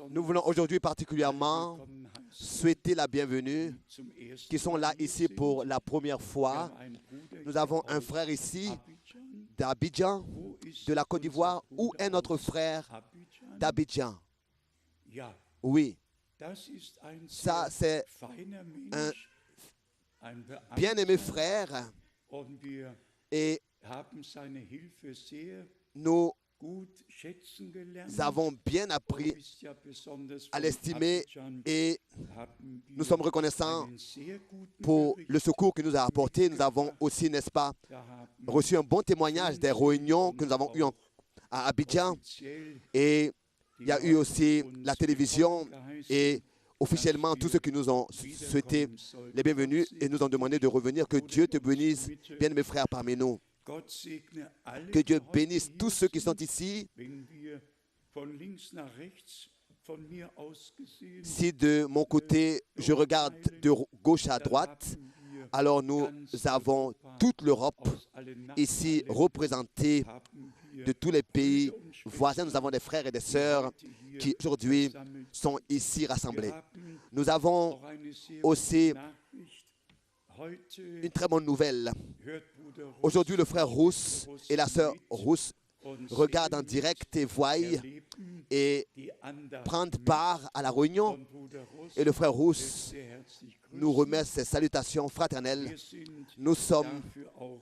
Nous voulons aujourd'hui particulièrement souhaiter la bienvenue qui sont là ici pour la première fois. Nous avons un frère ici d'Abidjan, de la Côte d'Ivoire. Où est notre frère d'Abidjan? Oui, ça c'est un bien-aimé frère et nous avons bien appris à l'estimer et nous sommes reconnaissants pour le secours qu'il nous a apporté. Nous avons aussi, n'est-ce pas, reçu un bon témoignage des réunions que nous avons eues à Abidjan, et il y a eu aussi la télévision et officiellement tous ceux qui nous ont souhaité les bienvenus et nous ont demandé de revenir. Que Dieu te bénisse, bien mes frères parmi nous. Que Dieu bénisse tous ceux qui sont ici. Si de mon côté, je regarde de gauche à droite, alors nous avons toute l'Europe ici représentée, de tous les pays voisins. Nous avons des frères et des sœurs qui aujourd'hui sont ici rassemblés. Nous avons aussi une très bonne nouvelle. Aujourd'hui, le frère Rousse et la sœur Rousse regardent en direct et voient et prennent part à la réunion. Et le frère Rousse nous remet ses salutations fraternelles. Nous sommes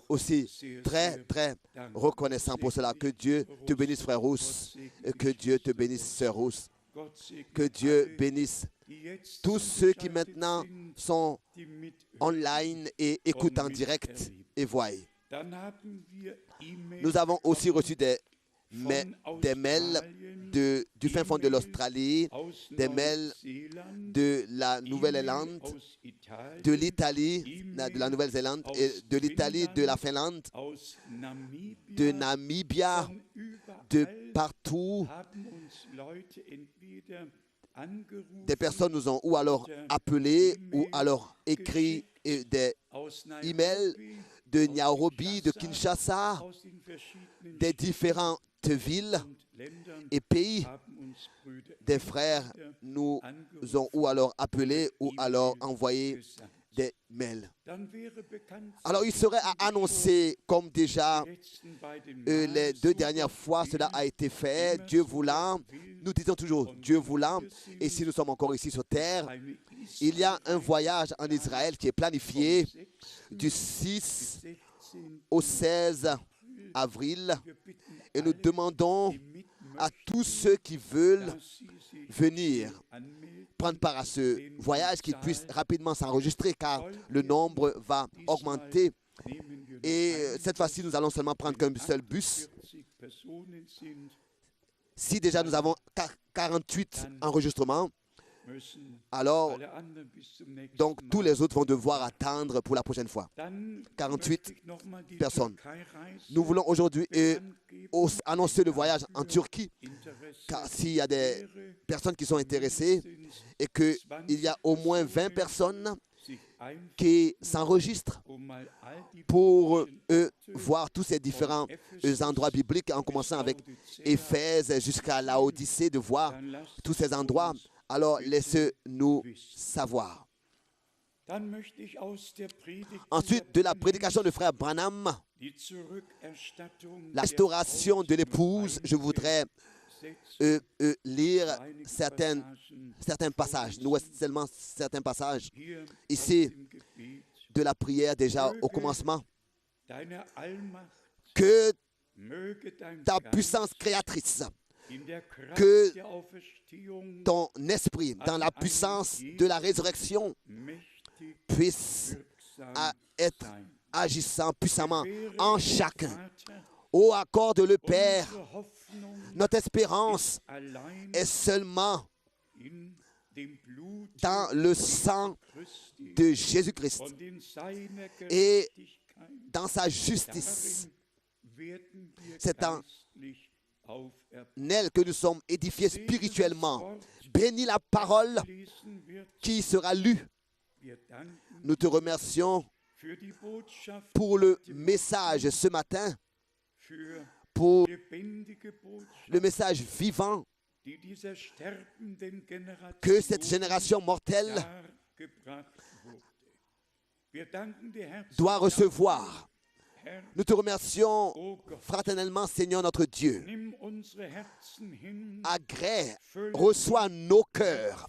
aussi très, très reconnaissants pour cela. Que Dieu te bénisse, frère Rousse, et que Dieu te bénisse, sœur Rousse. Que Dieu bénisse tous ceux qui maintenant sont online et écoutent en direct et voient. Nous avons aussi reçu des mails du fin fond de l'Australie, des mails de la Nouvelle-Zélande, de l'Italie, de la Nouvelle-Zélande, et de l'Italie, de la Finlande, de Namibia, de partout. Des personnes nous ont ou alors appelés ou alors écrit des emails de Nairobi, de Kinshasa, des différentes villes et pays. Des frères nous ont ou alors appelés ou alors envoyé des mails. Alors il serait à annoncer, comme déjà les deux dernières fois cela a été fait, Dieu voulant. Nous disons toujours Dieu voulant, et si nous sommes encore ici sur terre, il y a un voyage en Israël qui est planifié du 6 au 16 avril, et nous demandons à tous ceux qui veulent venir prendre part à ce voyage qu'ils puissent rapidement s'enregistrer, car le nombre va augmenter. Et cette fois-ci, nous allons seulement prendre qu'un seul bus. Si déjà nous avons 48 enregistrements, alors donc tous les autres vont devoir attendre pour la prochaine fois. 48 personnes. Nous voulons aujourd'hui annoncer le voyage en Turquie, car s'il y a des personnes qui sont intéressées et qu'il y a au moins 20 personnes qui s'enregistrent pour voir tous ces différents endroits bibliques, en commençant avec Éphèse jusqu'à Laodicée, de voir tous ces endroits. Alors laissez-nous savoir. Ensuite, de la prédication de frère Branham, la restauration de l'épouse, je voudrais lire certains passages. Nous avons seulement certains passages ici de la prière déjà au commencement. Que ta puissance créatrice, que ton esprit, dans la puissance de la résurrection, puisse être agissant puissamment en chacun. Ô, accorde le Père, notre espérance est seulement dans le sang de Jésus-Christ et dans sa justice. C'est en elle que nous sommes édifiés spirituellement. Bénis la parole qui sera lue. Nous te remercions pour le message ce matin, pour le message vivant que cette génération mortelle doit recevoir. Nous te remercions fraternellement, Seigneur notre Dieu. Agrée, reçois nos cœurs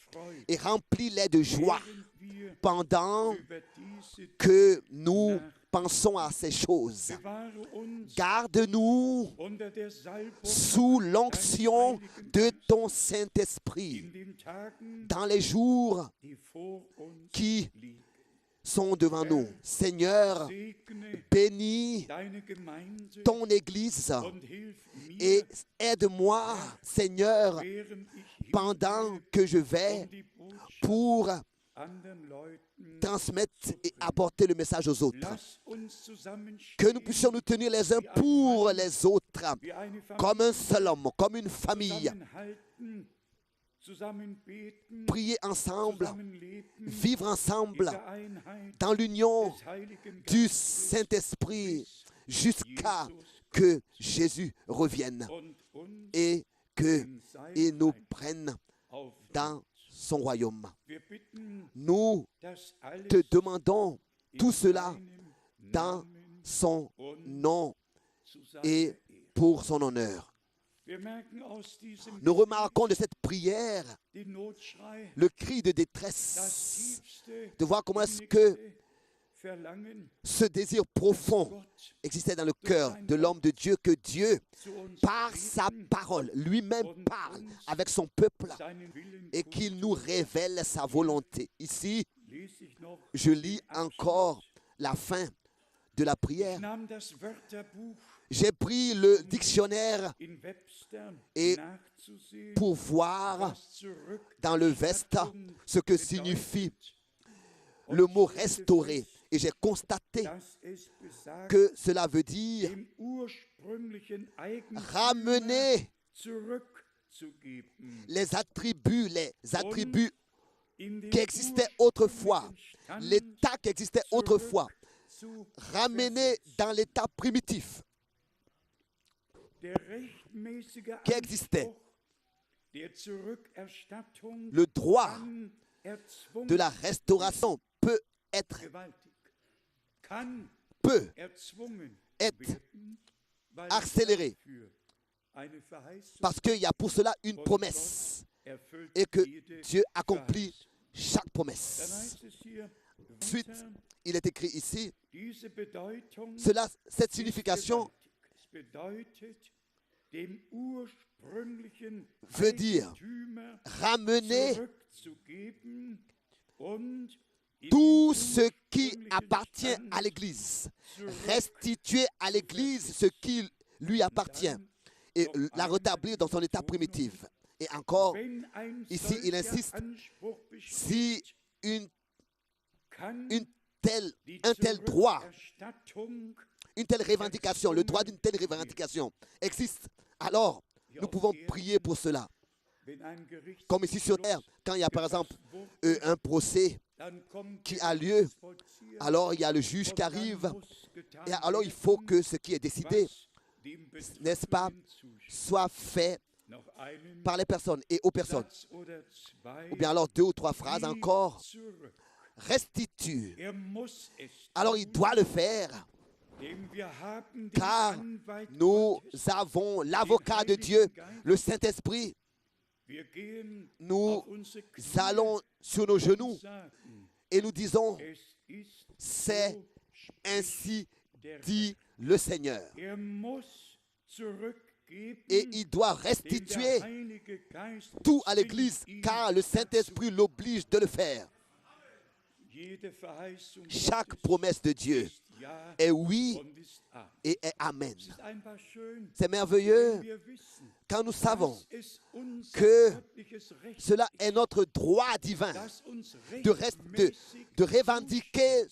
et remplis-les de joie pendant que nous pensons à ces choses. Garde-nous sous l'onction de ton Saint-Esprit dans les jours qui sont devant nous. Seigneur, bénis ton Église et aide-moi, Seigneur, pendant que je vais pour transmettre et apporter le message aux autres. Que nous puissions nous tenir les uns pour les autres, comme un seul homme, comme une famille. Prier ensemble, vivre ensemble dans l'union du Saint-Esprit jusqu'à que Jésus revienne et qu'il nous prenne dans son royaume. Nous te demandons tout cela dans son nom et pour son honneur. Nous remarquons de cette prière le cri de détresse, de voir comment est-ce que ce désir profond existait dans le cœur de l'homme de Dieu, que Dieu, par sa parole, lui-même parle avec son peuple et qu'il nous révèle sa volonté. Ici, je lis encore la fin de la prière. J'ai pris le dictionnaire et pour voir dans le Vesta ce que signifie le mot restaurer. Et j'ai constaté que cela veut dire ramener les attributs qui existaient autrefois, l'état qui existait autrefois, ramener dans l'état primitif qui existait. Le droit de la restauration peut être accéléré parce qu'il y a pour cela une promesse et que Dieu accomplit chaque promesse. Ensuite, il est écrit ici, cette signification veut dire ramener tout ce qui appartient à l'Église, restituer à l'Église ce qui lui appartient et la rétablir dans son état primitif. Et encore, ici, il insiste, si un tel droit, une telle revendication, le droit d'une telle revendication existe, alors nous pouvons prier pour cela. Comme ici sur terre, quand il y a par exemple un procès qui a lieu, alors il y a le juge qui arrive, et alors il faut que ce qui est décidé, n'est-ce pas, soit fait par les personnes et aux personnes. Ou bien alors 2 ou 3 phrases encore, restitue. Alors il doit le faire, car nous avons l'avocat de Dieu, le Saint-Esprit. Nous allons sur nos genoux et nous disons, c'est ainsi dit le Seigneur. Et il doit restituer tout à l'Église, car le Saint-Esprit l'oblige de le faire. Chaque promesse de Dieu est oui et est amen. C'est merveilleux quand nous savons que cela est notre droit divin de revendiquer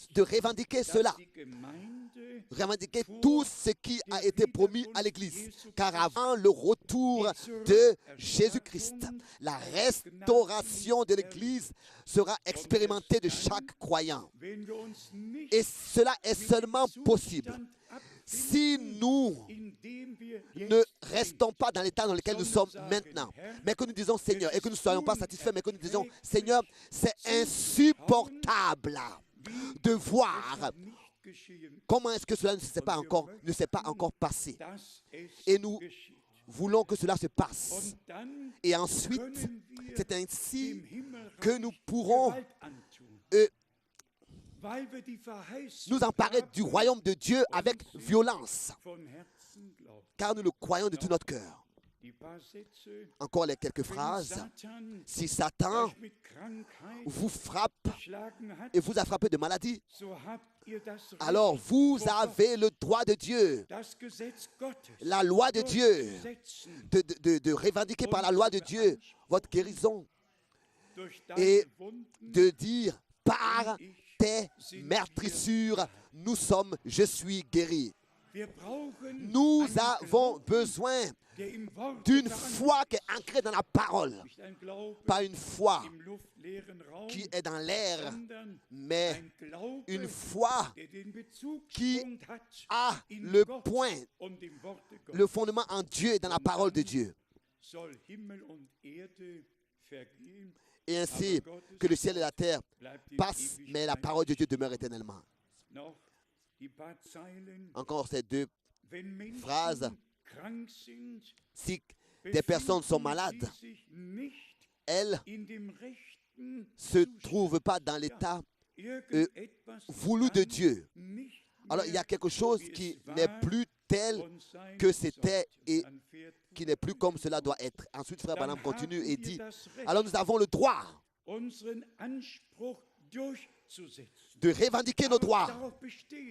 cela, revendiquer tout ce qui a été promis à l'Église. Car avant le retour de Jésus-Christ, la restauration de l'Église sera expérimentée de chaque croyant. Et cela est seulement possible si nous ne restons pas dans l'état dans lequel nous sommes maintenant, mais que nous disons Seigneur, et que nous ne soyons pas satisfaits, mais que nous disons Seigneur, c'est insupportable de voir comment est-ce que cela ne s'est pas encore passé. Et nous voulons que cela se passe. Et ensuite, c'est ainsi que nous pourrons nous emparer du royaume de Dieu avec violence, car nous le croyons de tout notre cœur. Encore les quelques phrases. Si Satan vous frappe et vous a frappé de maladie, alors vous avez le droit de Dieu, la loi de Dieu, de revendiquer par la loi de Dieu votre guérison et de dire par tes meurtrissures, je suis guéri. Nous avons besoin d'une foi qui est ancrée dans la parole, pas une foi qui est dans l'air, mais une foi qui a le point, le fondement en Dieu et dans la parole de Dieu. Et ainsi que le ciel et la terre passent, mais la parole de Dieu demeure éternellement. Encore ces deux phrases. Si des personnes sont malades, elles ne se trouvent pas dans l'état voulu de Dieu. Alors il y a quelque chose qui n'est plus tel que c'était et qui n'est plus comme cela doit être. Ensuite, Frère Branham continue et dit, alors nous avons le droit de revendiquer nos droits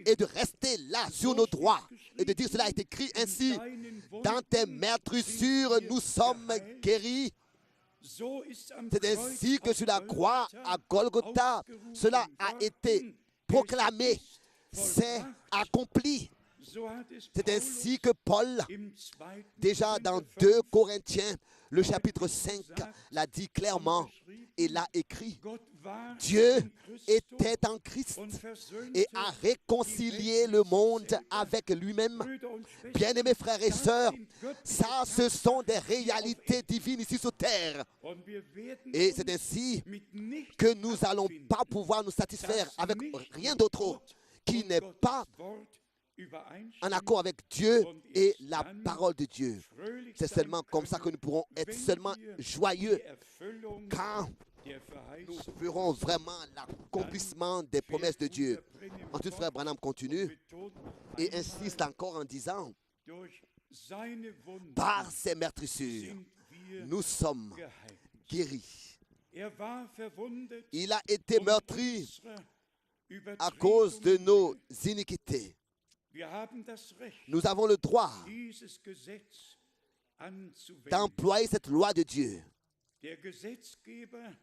et de rester là sur nos droits et de dire cela est écrit ainsi, dans tes meurtrissures nous sommes guéris. C'est ainsi que sur la croix à Golgotha, cela a été proclamé, c'est accompli. C'est ainsi que Paul, déjà dans 2 Corinthiens, le chapitre 5, l'a dit clairement et l'a écrit. Dieu était en Christ et a réconcilié le monde avec lui-même. Bien-aimés frères et sœurs, ça, ce sont des réalités divines ici sur terre. Et c'est ainsi que nous n'allons pas pouvoir nous satisfaire avec rien d'autre qui n'est pas en accord avec Dieu et la parole de Dieu. C'est seulement comme ça que nous pourrons être seulement joyeux quand nous ferons vraiment l'accomplissement des promesses de Dieu. Ensuite, Frère Branham continue et insiste encore en disant, par ses meurtrissures, nous sommes guéris. Il a été meurtri à cause de nos iniquités. Nous avons le droit d'employer cette loi de Dieu.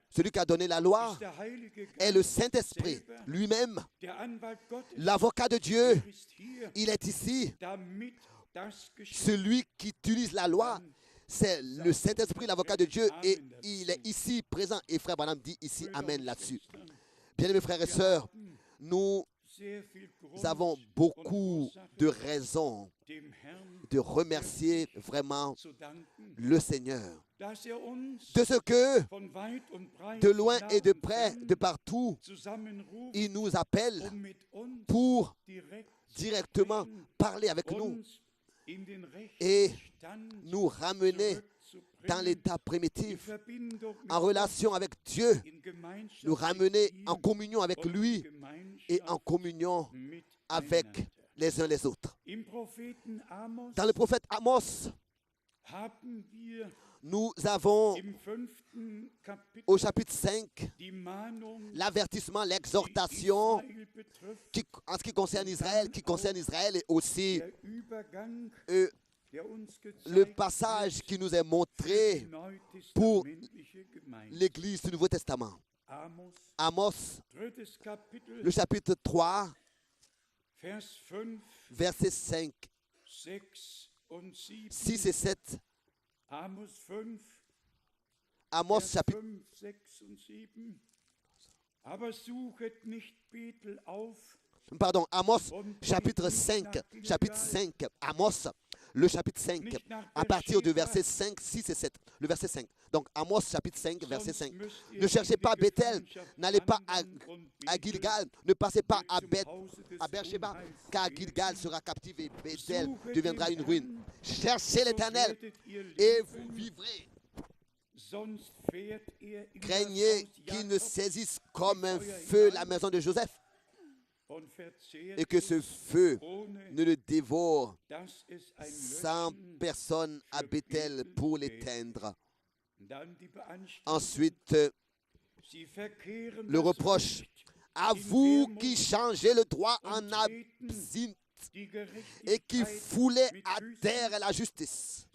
Celui qui a donné la loi est le Saint-Esprit lui-même, l'avocat de Dieu. Il est ici. Celui qui utilise la loi, c'est le Saint-Esprit, l'avocat de Dieu, et il est ici présent. Et Frère Branham dit ici Amen là-dessus. Bien-aimés frères et sœurs, nous avons beaucoup de raisons de remercier vraiment le Seigneur de ce que de loin et de près, de partout, il nous appelle pour directement parler avec nous et nous ramener dans l'état primitif, en relation avec Dieu, nous ramener en communion avec lui et en communion avec les uns les autres. Dans le prophète Amos, nous avons au chapitre 5 l'avertissement, l'exhortation en ce qui concerne Israël, et aussi le passage qui nous est montré pour l'Église du Nouveau Testament. Amos, le chapitre 3, versets 5, 6 et 7. Amos chapitre Amos chapitre 5, Amos, le chapitre 5, à partir du verset 5, 6 et 7. Le verset 5. Donc, Amos chapitre 5, verset 5. Ne cherchez pas Bethel, n'allez pas à Gilgal, ne passez pas à Beersheba, car Gilgal sera captive et Bethel deviendra une ruine. Cherchez l'Éternel et vous vivrez. Craignez qu'il ne saisisse comme un feu la maison de Joseph et que ce feu ne le dévore sans personne à Bethel pour l'éteindre. Ensuite, le reproche à vous qui changez le droit en absinthe et qui foulez à terre la justice.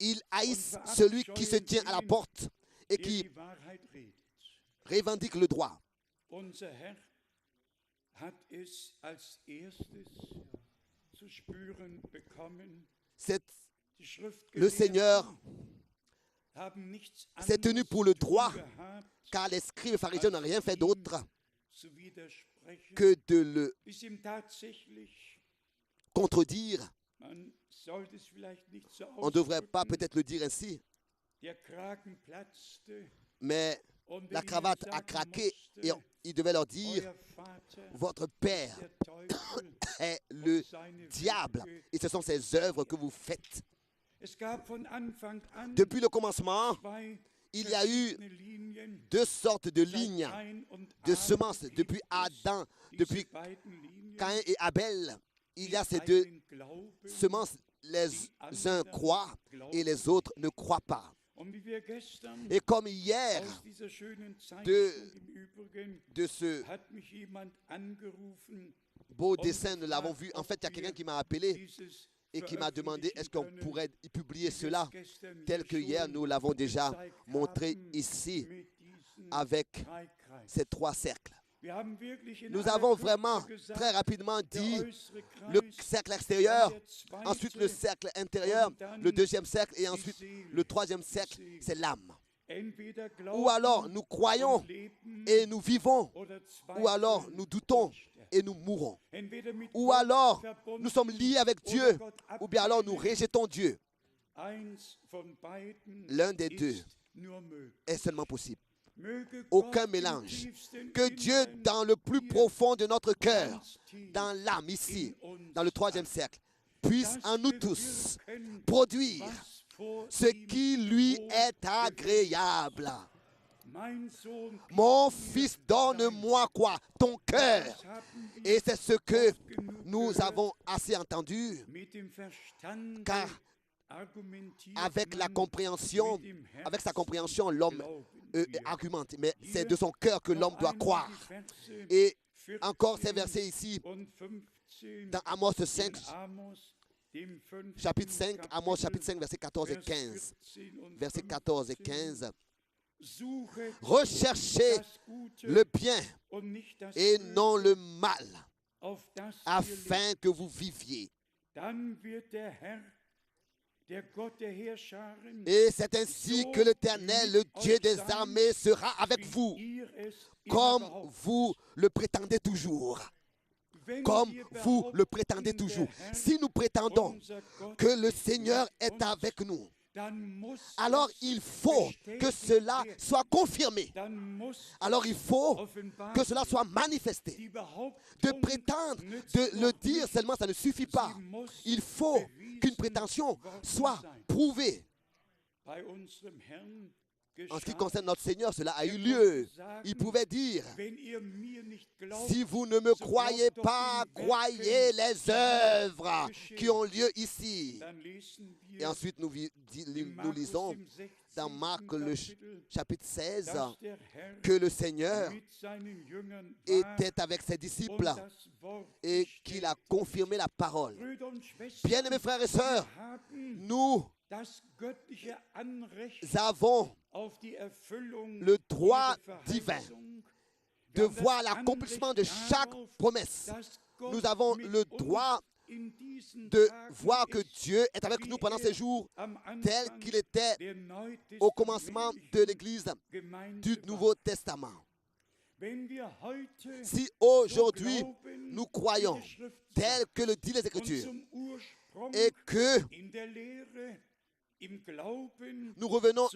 Ils haïssent celui qui se tient à la porte et qui revendique le droit. Le Seigneur s'est tenu pour le droit, car les scribes et pharisiens n'ont rien fait d'autre que de le contredire. On ne devrait pas peut-être le dire ainsi, mais la cravate a craqué et il devait leur dire: votre père est le diable et ce sont ses œuvres que vous faites. Depuis le commencement, il y a eu deux sortes de lignes de semences. Depuis Adam, depuis Caïn et Abel, il y a ces deux semences. Les uns croient et les autres ne croient pas. Et comme hier, de ce beau dessin, nous l'avons vu. En fait, il y a quelqu'un qui m'a appelé et qui m'a demandé est-ce qu'on pourrait publier cela tel que hier nous l'avons déjà montré ici avec ces trois cercles. Nous avons vraiment très rapidement dit le cercle extérieur, ensuite le cercle intérieur, le deuxième cercle et ensuite le troisième cercle, c'est l'âme. Ou alors nous croyons et nous vivons, ou alors nous doutons et nous mourrons. Ou alors nous sommes liés avec Dieu, ou bien alors nous rejetons Dieu. L'un des deux est seulement possible. Aucun mélange. Que Dieu, dans le plus profond de notre cœur, dans l'âme ici, dans le troisième cercle, puisse en nous tous produire ce qui lui est agréable. Mon fils, donne-moi quoi? Ton cœur. Et c'est ce que nous avons assez entendu, car avec la compréhension, avec sa compréhension, l'homme argumente, mais c'est de son cœur que l'homme doit croire. Et encore ces versets ici, dans Amos 5, chapitre 5, Amos chapitre 5, versets 14 et 15. Versets 14 et 15. Recherchez le bien et non le mal, afin que vous viviez. Et c'est ainsi que l'Éternel, le Dieu des armées, sera avec vous, comme vous le prétendez toujours. Comme vous le prétendez toujours. Si nous prétendons que le Seigneur est avec nous, alors il faut que cela soit confirmé. Alors il faut que cela soit manifesté. De prétendre, de le dire seulement, ça ne suffit pas. Il faut qu'une prétention soit prouvée. En ce qui concerne notre Seigneur, cela a eu lieu. Il pouvait dire: si vous ne me croyez pas, croyez les œuvres qui ont lieu ici. Et ensuite, nous lisons dans Marc le chapitre 16 que le Seigneur était avec ses disciples et qu'il a confirmé la parole. Bien-aimés frères et sœurs, nous avons le droit divin de voir l'accomplissement de chaque promesse. Nous avons le droit de voir que Dieu est avec nous pendant ces jours, tel qu'il était au commencement de l'Église du Nouveau Testament. Si aujourd'hui nous croyons tel que le dit les Écritures et que nous revenons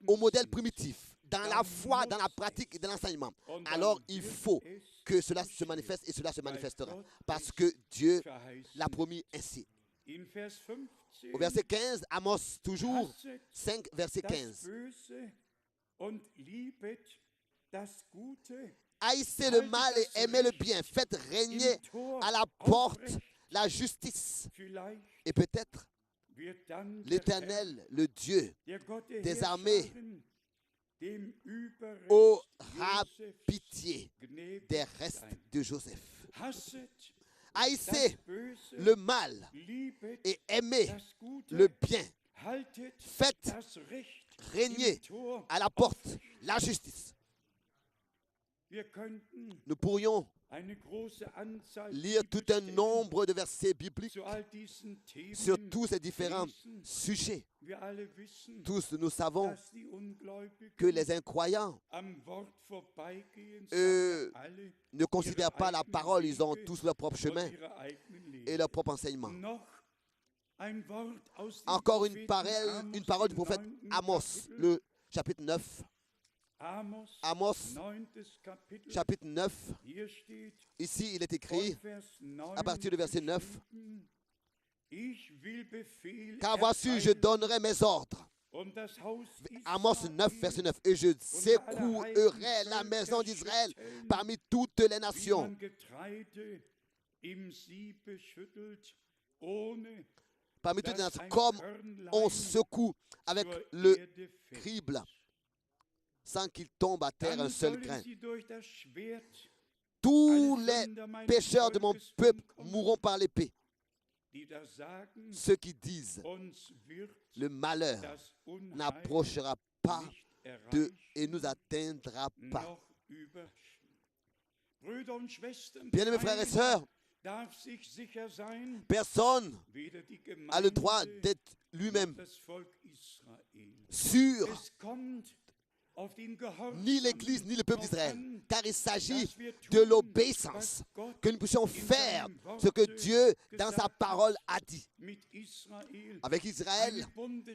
au modèle primitif, dans la foi, dans la pratique et dans l'enseignement, alors il faut que cela se manifeste et cela se manifestera. Parce que Dieu l'a promis ainsi. Au verset 15, Amos, toujours 5, verset 15. Haïssez le mal et aimez le bien. Faites régner à la porte la justice. Et peut-être l'Éternel, le Dieu des armées, aura pitié des restes de Joseph. Haïssez le mal et aimez le bien. Faites régner à la porte la justice. Nous pourrions lire tout un nombre de versets bibliques sur tous ces différents sujets. Tous nous savons que les incroyants ne considèrent pas la parole, ils ont tous leur propre chemin et leur propre enseignement. Encore une parole du prophète Amos, le chapitre 9. Amos, chapitre 9, ici il est écrit, à partir du verset 9, « Car voici, je donnerai mes ordres. » Amos 9, verset 9, « Et je secouerai la maison d'Israël parmi toutes les nations. » Parmi toutes les nations, comme on secoue avec le crible, sans qu'il tombe à terre un seul grain. Tous les pécheurs de mon peuple mourront par l'épée. Ceux qui disent le malheur n'approchera pas d'eux et nous atteindra pas. Bien-aimés frères et sœurs, personne n'a le droit d'être lui-même sûr, ni l'Église, ni le peuple d'Israël, car il s'agit de l'obéissance, que nous puissions faire ce que Dieu, dans sa parole, a dit. Avec Israël,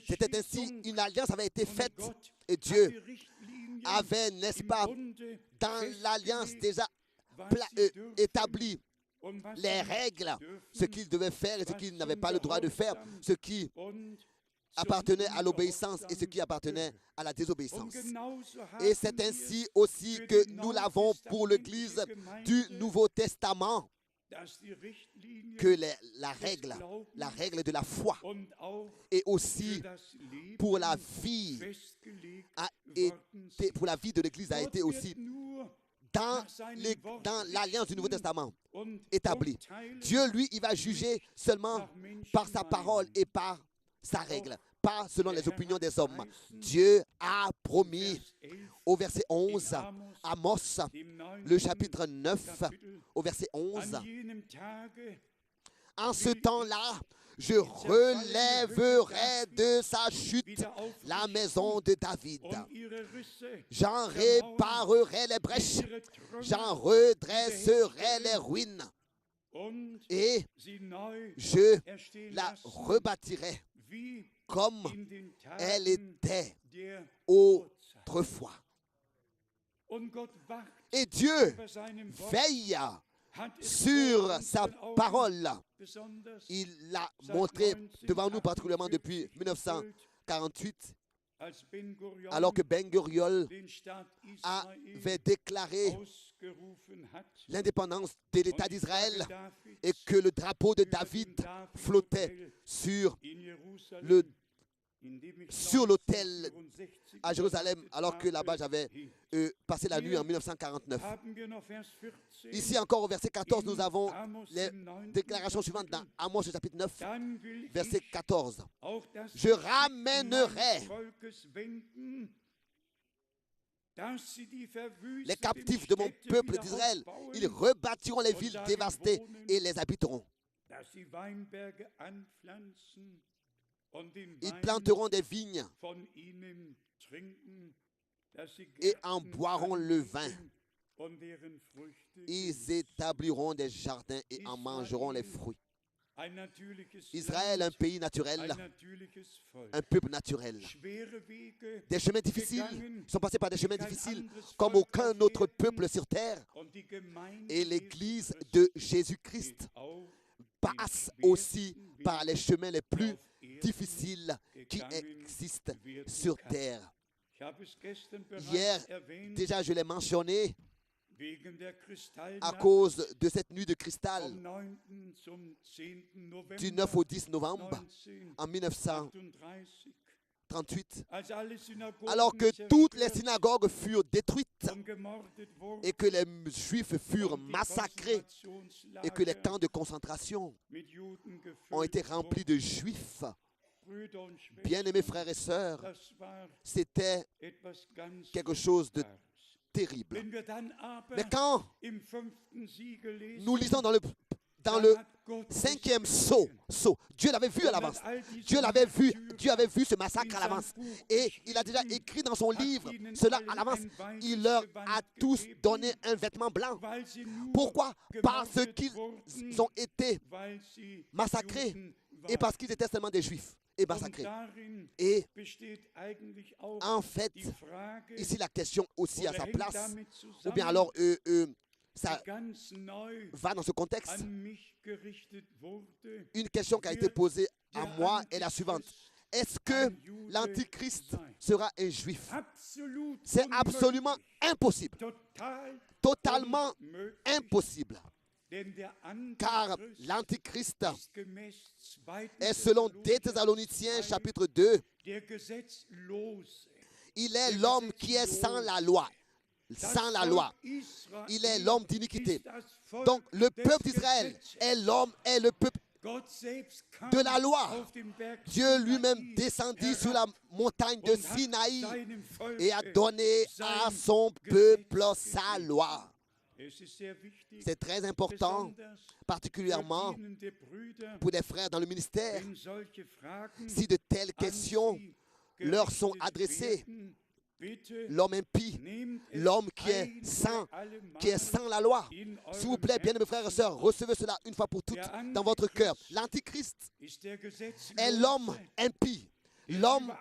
c'était ainsi, une alliance avait été faite, et Dieu avait, n'est-ce pas, dans l'alliance déjà établi les règles, ce qu'il devait faire et ce qu'il n'avait pas le droit de faire, ce qui appartenait à l'obéissance et ce qui appartenait à la désobéissance. Et c'est ainsi aussi que nous l'avons pour l'Église du Nouveau Testament, que la règle de la foi et aussi pour la vie de l'Église a été aussi dans l'alliance du Nouveau Testament établie. Dieu, lui, il va juger seulement par sa parole et par sa règle, pas selon les opinions des hommes. Dieu a promis au verset 11, Amos, le chapitre 9, au verset 11, « En ce temps-là, je relèverai de sa chute la maison de David. J'en réparerai les brèches, j'en redresserai les ruines, et je la rebâtirai comme elle était autrefois. » Et Dieu veille sur sa parole. Il l'a montré devant nous particulièrement depuis 1948, alors que Ben Gurion avait déclaré l'indépendance de l'État d'Israël et que le drapeau de David flottait sur l'autel à Jérusalem, alors que là-bas j'avais passé la nuit en 1949. Ici encore au verset 14, nous avons les déclarations suivantes dans Amos chapitre 9, verset 14. « Je ramènerai les captifs de mon peuple d'Israël. Ils rebâtiront les villes dévastées et les habiteront. Ils planteront des vignes et en boiront le vin. Ils établiront des jardins et en mangeront les fruits. Israël, un pays naturel, un peuple naturel. Des chemins difficiles, ils sont passés par des chemins difficiles comme aucun autre peuple sur terre. Et l'Église de Jésus-Christ passe aussi par les chemins les plus difficiles qui existent sur terre. Hier, déjà je l'ai mentionné, à cause de cette nuit de cristal du 9 au 10 novembre en 1938, alors que toutes les synagogues furent détruites et que les Juifs furent massacrés et que les camps de concentration ont été remplis de Juifs. Bien-aimés frères et sœurs, c'était quelque chose de terrible. Mais quand nous lisons dans le 5e sceau, Dieu l'avait vu à l'avance. Dieu avait vu ce massacre à l'avance. Et il a déjà écrit dans son livre cela à l'avance. Il leur a tous donné un vêtement blanc. Pourquoi? Parce qu'ils ont été massacrés et parce qu'ils étaient seulement des Juifs et massacrés. Et en fait, ici la question aussi à sa place, ou bien alors ça va dans ce contexte. Une question qui a été posée à moi est la suivante. Est-ce que l'Antichrist sera un Juif? C'est absolument impossible. Totalement impossible. Car l'Antichrist est selon 2 Thessaloniciens chapitre 2. Il est l'homme qui est sans la loi. Sans la loi. Il est l'homme d'iniquité. Donc le peuple d'Israël est le peuple de la loi. Dieu lui-même descendit sur la montagne de Sinaï et a donné à son peuple sa loi. C'est très important, particulièrement pour les frères dans le ministère, si de telles questions leur sont adressées. L'homme impie, l'homme qui est sans la loi. S'il vous plaît, bien-aimés frères et sœurs, recevez cela une fois pour toutes dans votre cœur. L'Antichrist est l'homme impie. L'homme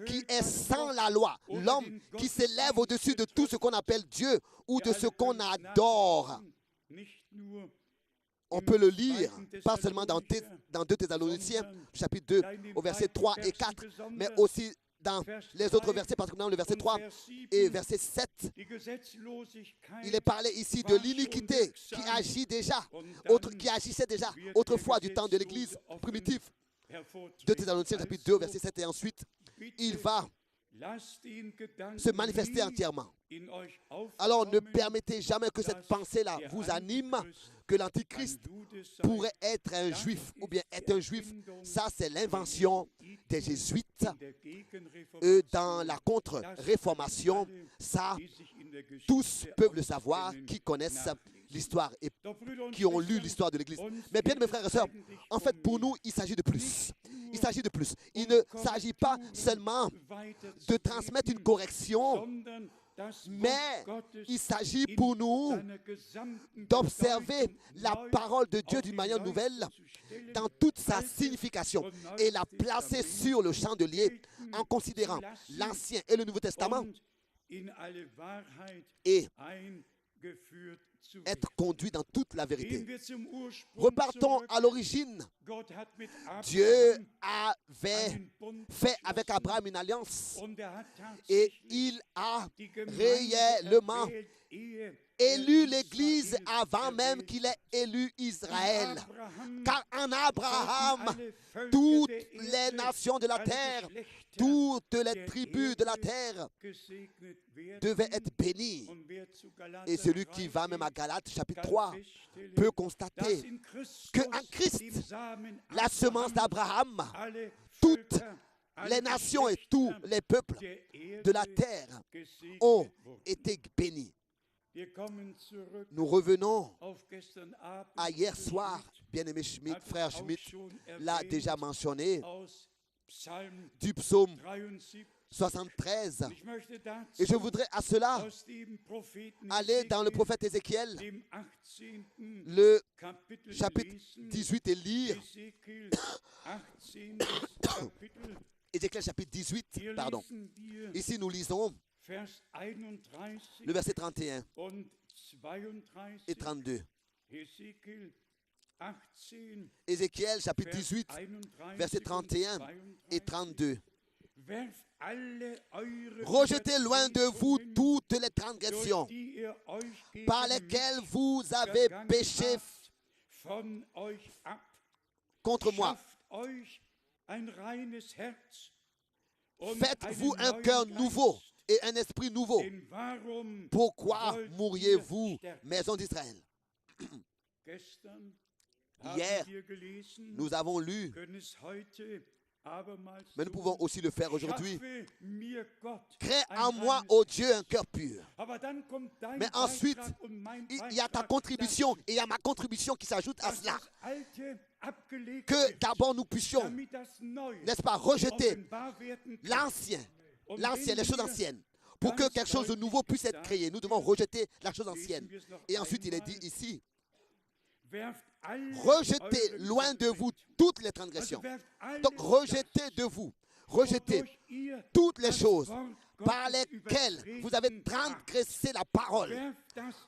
qui est sans la loi, l'homme qui s'élève au-dessus de tout ce qu'on appelle Dieu ou de ce qu'on adore. On peut le lire, pas seulement dans 2 Thessaloniciens, chapitre 2, au verset 3 et 4, mais aussi dans les autres versets, particulièrement le verset 3 et verset 7. Il est parlé ici de l'iniquité qui agissait déjà autrefois du temps de l'Église primitive. 2 Thessaloniciens chapitre 2, verset 7 et ensuite, il va se manifester entièrement. Alors ne permettez jamais que cette pensée-là vous anime, que l'Antichrist pourrait être un juif ou bien être un juif. Ça, c'est l'invention des jésuites. Dans la contre-réformation, ça, tous peuvent le savoir, qui connaissent l'histoire et qui ont lu l'histoire de l'Église. Mais bien, mes frères et sœurs, en fait, pour nous, il s'agit de plus. Il s'agit de plus. Il ne s'agit pas seulement de transmettre une correction, mais il s'agit pour nous d'observer la parole de Dieu d'une manière nouvelle dans toute sa signification et la placer sur le chandelier en considérant l'Ancien et le Nouveau Testament et être conduit dans toute la vérité. Repartons à l'origine. Dieu avait fait avec Abraham une alliance et il a réellement élu l'Église avant même qu'il ait élu Israël. Car en Abraham, toutes les nations de la terre, toutes les tribus de la terre devaient être bénies. Et celui qui va même à Galates chapitre 3 peut constater qu'en Christ, la semence d'Abraham, toutes les nations et tous les peuples de la terre ont été bénis. Nous revenons à hier soir, bien-aimé Schmidt, frère Schmidt l'a déjà mentionné, du psaume 73. Et je voudrais à cela aller dans le prophète Ézéchiel, le chapitre 18 et lire Ézéchiel chapitre 18, pardon. Ici nous lisons le verset 31 et 32. Ézéchiel chapitre 18, verset 31 et 32. Rejetez loin de vous toutes les transgressions par lesquelles vous avez péché contre moi. Faites-vous un cœur nouveau et un esprit nouveau. Pourquoi mourriez-vous, maison d'Israël? Hier, nous avons lu, mais nous pouvons aussi le faire aujourd'hui. Crée en moi, ô Dieu, un cœur pur. Mais ensuite, il y a ta contribution et il y a ma contribution qui s'ajoute à cela. Que d'abord nous puissions, n'est-ce pas, rejeter l'ancien, les choses anciennes. Pour que quelque chose de nouveau puisse être créé, nous devons rejeter la chose ancienne. Et ensuite, il est dit ici, rejetez loin de vous toutes les transgressions. Donc, rejetez de vous, rejetez toutes les choses par lesquelles vous avez transgressé la parole.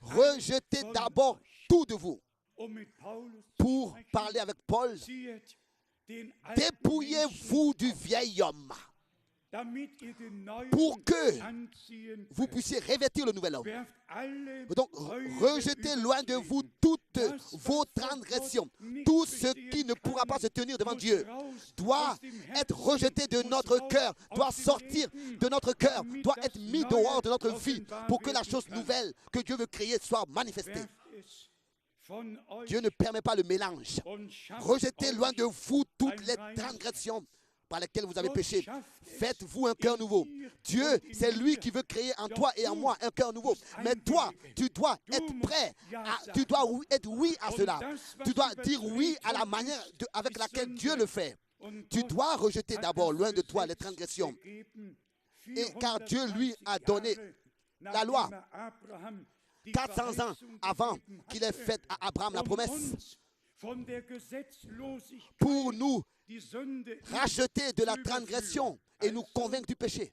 Rejetez d'abord tout de vous. Pour parler avec Paul, dépouillez-vous du vieil homme pour que vous puissiez revêtir le nouvel homme. Donc, rejetez loin de vous toutes vos transgressions. Tout ce qui ne pourra pas se tenir devant Dieu doit être rejeté de notre cœur, doit sortir de notre cœur, doit être mis dehors de notre vie pour que la chose nouvelle que Dieu veut créer soit manifestée. Dieu ne permet pas le mélange. Rejetez loin de vous toutes les transgressions par lesquelles vous avez péché. Faites-vous un cœur nouveau. Dieu, c'est lui qui veut créer en toi et en moi un cœur nouveau. Mais toi, tu dois être prêt, tu dois être oui à cela. Tu dois dire oui à la manière avec laquelle Dieu le fait. Tu dois rejeter d'abord loin de toi les transgressions. Et car Dieu lui a donné la loi 400 ans avant qu'il ait fait à Abraham la promesse pour nous racheter de la transgression et nous convaincre du péché.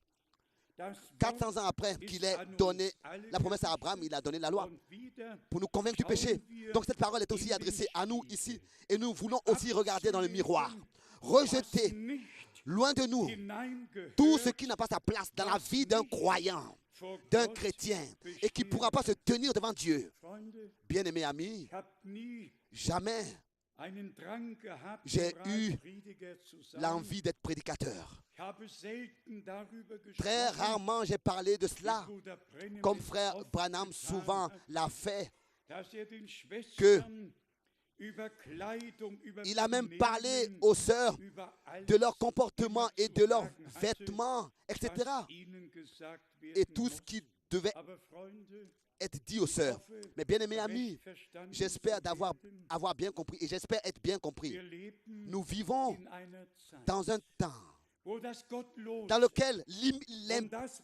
400 ans après qu'il ait donné la promesse à Abraham, il a donné la loi pour nous convaincre du péché. Donc cette parole est aussi adressée à nous ici et nous voulons aussi regarder dans le miroir. Rejeter loin de nous tout ce qui n'a pas sa place dans la vie d'un croyant, d'un chrétien et qui ne pourra pas se tenir devant Dieu. Bien-aimés amis, jamais j'ai eu l'envie d'être prédicateur. Très rarement j'ai parlé de cela, comme frère Branham souvent l'a fait, il a même parlé aux sœurs de leur comportement et de leurs vêtements, etc. Et tout ce qui devait être dit aux sœurs. Mais bien aimés amis, j'espère avoir bien compris et j'espère être bien compris. Nous vivons dans un temps dans lequel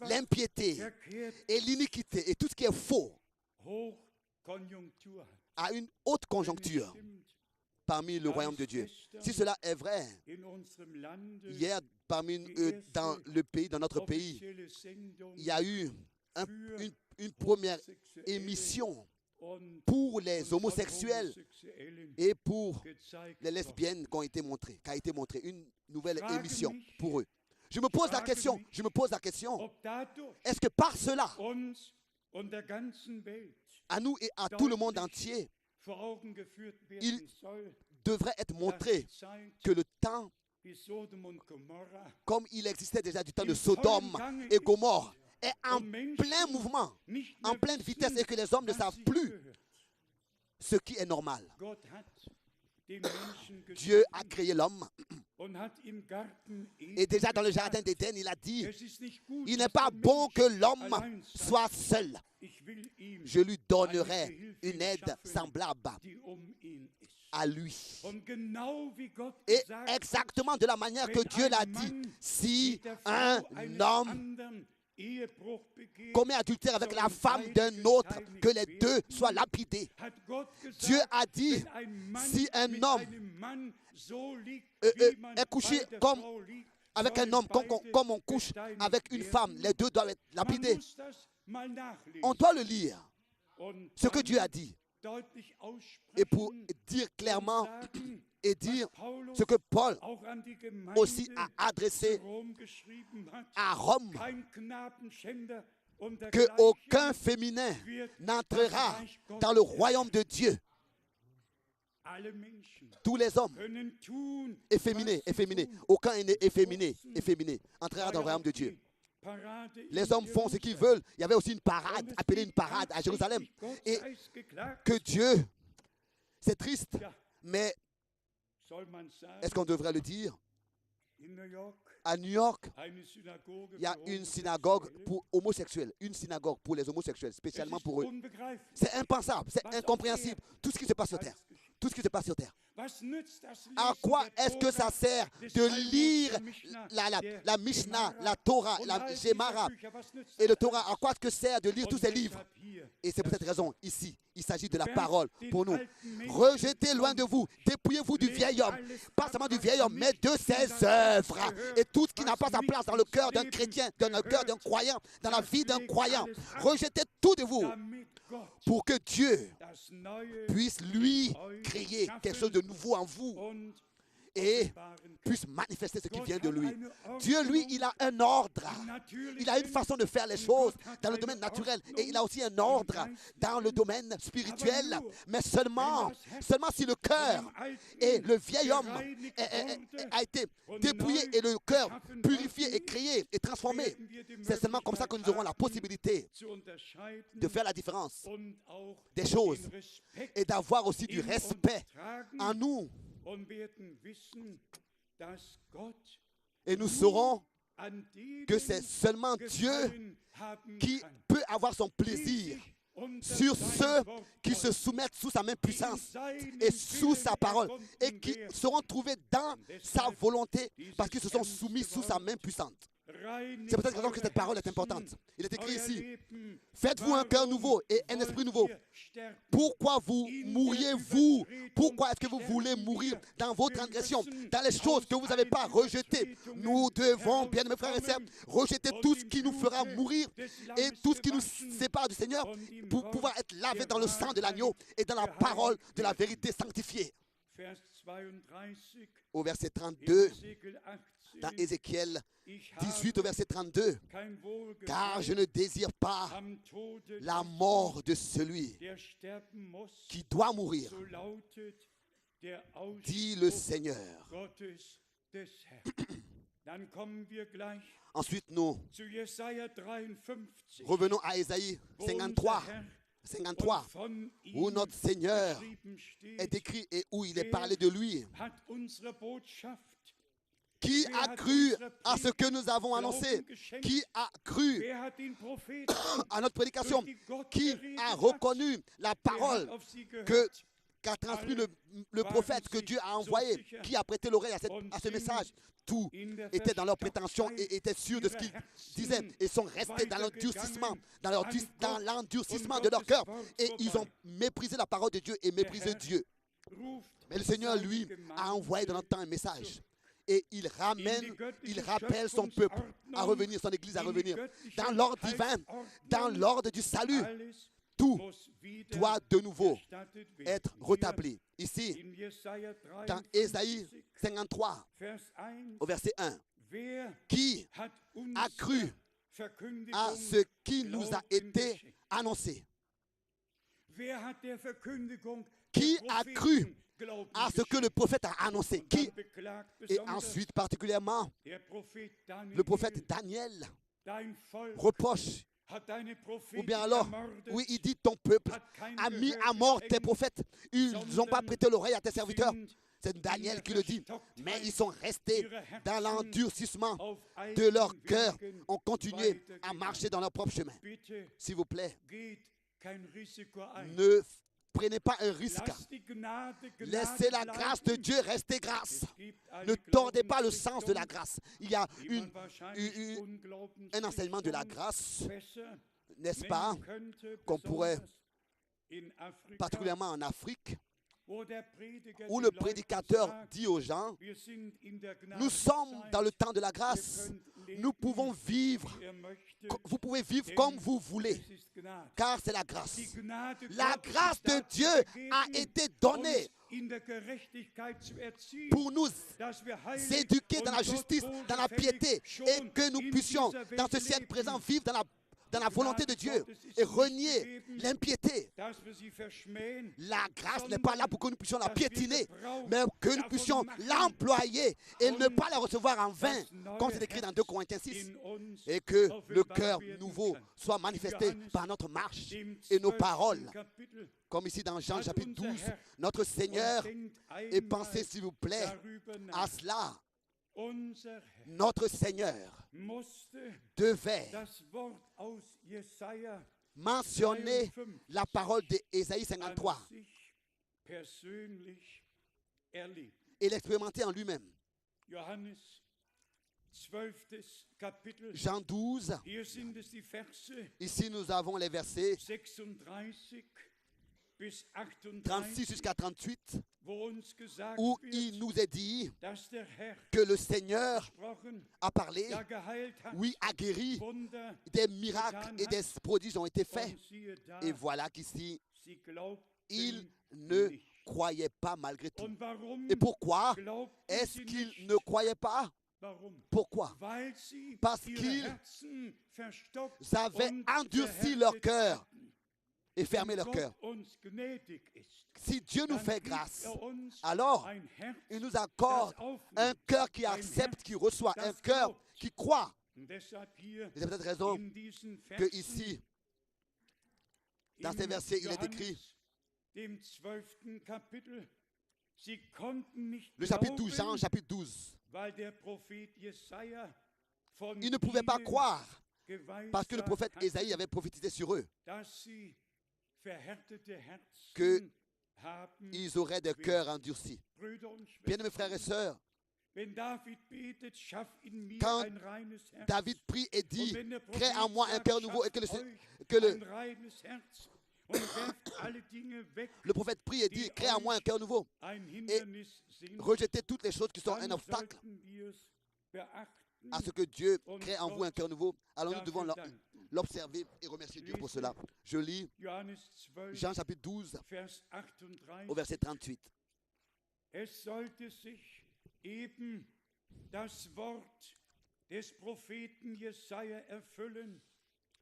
l'impiété et l'iniquité et tout ce qui est faux a une haute conjoncture parmi le royaume de Dieu. Si cela est vrai, hier, dans le pays, dans notre pays, il y a eu une première émission pour les homosexuels et pour les lesbiennes qui a été montrée, une nouvelle émission pour eux. Je me pose la question, est-ce que par cela, à nous et à tout le monde entier, il devrait être montré que le temps, comme il existait déjà du temps de Sodome et Gomorrhe, est en plein mouvement, en pleine vitesse et que les hommes ne savent plus ce qui est normal. Dieu a créé l'homme et déjà dans le jardin d'Éden, il a dit, il n'est pas bon que l'homme soit seul. Je lui donnerai une aide semblable. à lui. Et exactement de la manière que Dieu l'a dit, si un homme commet adultère avec la femme d'un autre, que les deux soient lapidés. Dieu a dit, si un homme est couché comme avec un homme, comme on couche avec une femme, les deux doivent être lapidés. On doit le lire, ce que Dieu a dit. Et pour dire clairement et dire ce que Paul aussi a adressé à Rome, qu'aucun féminin n'entrera dans le royaume de Dieu. Tous les hommes efféminés, aucun efféminé entrera dans le royaume de Dieu. Les hommes font ce qu'ils veulent. Il y avait aussi une parade, appelée une parade à Jérusalem. Et que Dieu, c'est triste, mais est-ce qu'on devrait le dire? À New York, il y a une synagogue pour homosexuels, une synagogue pour les homosexuels, spécialement pour eux. C'est impensable, c'est incompréhensible, tout ce qui se passe sur terre. Tout ce qui se passe sur terre. À quoi est-ce que ça sert de lire la Mishnah, la Torah, la Gemara et le Torah? À quoi est-ce que sert de lire tous ces livres? Et c'est pour cette raison, ici, il s'agit de la parole pour nous. Rejetez loin de vous, dépouillez-vous du vieil homme, pas seulement du vieil homme, mais de ses œuvres. Et tout ce qui n'a pas sa place dans le cœur d'un chrétien, dans le cœur d'un croyant, dans la vie d'un croyant. Rejetez tout de vous pour que Dieu puisse lui créer quelque chose de nouveau en vous et puisse manifester ce qui vient de lui. Dieu, lui, il a un ordre. Il a une façon de faire les choses dans le domaine naturel et il a aussi un ordre dans le domaine spirituel. Mais seulement si le cœur et le vieil homme a été dépouillé et le cœur purifié et créé et transformé, c'est seulement comme ça que nous aurons la possibilité de faire la différence des choses et d'avoir aussi du respect en nous. Et nous saurons que c'est seulement Dieu qui peut avoir son plaisir sur ceux qui se soumettent sous sa main puissante et sous sa parole et qui seront trouvés dans sa volonté parce qu'ils se sont soumis sous sa main puissante. C'est pour cette raison que cette parole est importante. Il est écrit ici, faites-vous un cœur nouveau et un esprit nouveau. Pourquoi vous mourriez-vous? Pourquoi est-ce que vous voulez mourir dans vos transgressions, dans les choses que vous n'avez pas rejetées? Nous devons, bien mes frères et sœurs, rejeter tout ce qui nous fera mourir et tout ce qui nous sépare du Seigneur pour pouvoir être lavés dans le sang de l'agneau et dans la parole de la vérité sanctifiée. Au verset 32, dans Ézéchiel 18 au verset 32, car je ne désire pas la mort de celui qui doit mourir, dit le Seigneur. Ensuite, nous revenons à Ésaïe 53, où notre Seigneur est écrit et où il est parlé de lui. Qui a cru à ce que nous avons annoncé? Qui a cru à notre prédication? Qui a reconnu la parole qu'a transmis le prophète que Dieu a envoyé? Qui a prêté l'oreille à ce message? Tout était dans leur prétention et étaient sûrs de ce qu'ils disaient et sont restés dans l'endurcissement, dans l'endurcissement de leur cœur. Et ils ont méprisé la parole de Dieu et méprisé Dieu. Mais le Seigneur, lui, a envoyé dans notre temps un message. Et il rappelle son peuple à revenir, son Église à revenir. Dans l'ordre divin, dans l'ordre du salut, tout doit de nouveau être rétabli. Ici, dans Ésaïe 53, au verset 1, qui a cru à ce qui nous a été annoncé? Qui a cru à ce que le prophète a annoncé? Qui? Et ensuite, particulièrement, le prophèet Daniel reproche, ou bien alors, oui, il dit, ton peuple a mis à mort tes prophètes. Ils n'ont pas prêté l'oreille à tes serviteurs. C'est Daniel qui le dit. Mais ils sont restés dans l'endurcissement de leur cœur, ont continué à marcher dans leur propre chemin. S'il vous plaît, ne prenez pas un risque. Lasst die Gnade Gnade Laissez la grâce de bleiben. Dieu rester grâce. Es gibt eine Ne tordez pas le sens de la Glaubensrichtung, grâce. Il y a die man wahrscheinlich un enseignement de la grâce, besser n'est-ce pas, nennen könnte, qu'on pourrait, besonders in Afrika, particulièrement en Afrique, wo der Prediger où den le Leuten prédicateur sagt, dit aux gens, wir sind in der nous sommes Gnadenzeit, dans le temps de la ihr grâce. könnt leben, Nous pouvons vivre, wie ihr möchtet, vous pouvez vivre denn comme vous voulez, es ist Gnade. car c'est la grâce. Die Gnade La Gottes grâce ist de dazu Dieu gegeben, a été donnée uns in der Gerechtigkeit zu erziehen, pour nous dass wir heilig éduquer dans und la Gott justice, dans la wohlgefällig piété, schon et que nous in puissions, dieser Welt dans ce siècle leben. présent, vivre dans la volonté de Dieu et renier l'impiété. Dass wir sie verschmähen, La grâce n'est pas là pour que nous puissions la dass wir piétiner, Gebrauch mais que nous davon puissions machen l'employer et ne pas la recevoir en vain, das neue comme c'est écrit dans 2 Corinthiens 6. in uns Et que le offenbar cœur werden nouveau kann. soit manifesté Johannes, par notre marche Dem et nos 12. paroles. Kapitel, Comme ici dans Jean hat chapitre unser 12, Herr notre Seigneur, und denkt et einmal pensez s'il vous plaît darüber à nach. cela, Unser Herr notre Seigneur musste devait das Wort aus Jesaja mentionner la parole d'Ésaïe an 53 sich persönlich erlebt. et l'expérimenter en lui-même. Johannes 12. Kapitel. Jean 12, Hier sind es die Verse ici nous avons les versets 36 bis 36 38, jusqu'à 38, wo uns gesagt où wird, il nous est dit dass der Herr que le Seigneur gesprochen, a parlé, ja geheilt hat, oui, a guéri, Wunder, des miracles et des prodiges ont été faits. und siehe da, Et voilà qu'ici, sie glaubten il ne nicht. croyait pas malgré tout. Und warum Et pourquoi glaubten est-ce sie qu'il nicht? ne croyait pas? Warum? Pourquoi? Weil sie Parce ihre qu'ils Herzen verstockt avaient und endurci leur verhärtet cœur hatten. et fermé Wenn leur Gott cœur. uns gnädig ist, Si Dieu nous dann fait gibt grâce, uns alors ein Herz, il nous accorde das aufnimmt. un cœur qui accepte, qui reçoit, un cœur qui croit. Und deshalb hier Et c'est peut-être raison in diesen que Versen, ici, dans im ces versets, il est Johannes, écrit, dem 12. Kapitel, sie konnten nicht le chapitre 12, Jean glauben, chapitre 12, weil der Prophet Jesaja von ils ne pouvaient pas ihnen croire parce que le geweissagt prophète hatte, Ésaïe avait prophétisé sur eux dass sie verhärtete Herzen que haben. ils auraient des cœurs endurcis. Brüder und Bien mes frères et sœurs, wenn David betet, schaff in mir Quand ein reines Herz. David prie et Und dit, wenn der crée Prophet en moi un sagt, cœur nouveau et que schafft euch que ein reines Herz und werft alle Dinge weg, le prophète prie et dit, crée en moi un cœur nouveau. ein Hindernis sind, Rejetez toutes les choses qui sont un dann obstacle sollten wir es beachten. à ce que Dieu crée en vous un cœur nouveau. Alors nous devons Dafür danken. l'observer et remercier Dieu pour cela. Je lis Johannes 12, Jean chapitre 12 Vers 38. au verset 38. Es sollte sich eben das Wort des Propheten Jesaja erfüllen.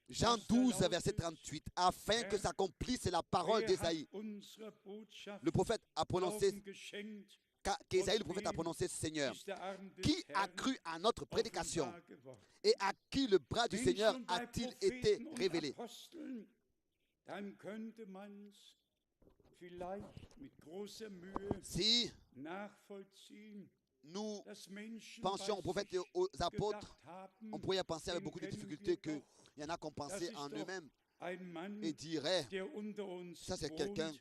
Jean 12 verset 38. Afin que s'accomplisse la parole Wer hat d'Ésaïe. unserer Botschaft Le prophète a prononcé, Glauben geschenkt, qu'Ésaïe le prophète a prononcé, Seigneur, ist der Arm des qui a Herrn cru à notre prédication offenbar geworden. et à qui le bras du Wenn Seigneur schon bei a-t-il été Propheten und révélé? Aposteln, dann könnte man es vielleicht mit großer Mühe Si nachvollziehen, nous dass Menschen pensions aux bei prophètes sich et aux apôtres, gedacht haben, on pourrait penser avec den beaucoup de kennen difficultés wir qu'il doch. y en a qui ont Das pensé ist en doch eux-mêmes ein Mann, et diraient, der unter uns ça c'est wohnt. quelqu'un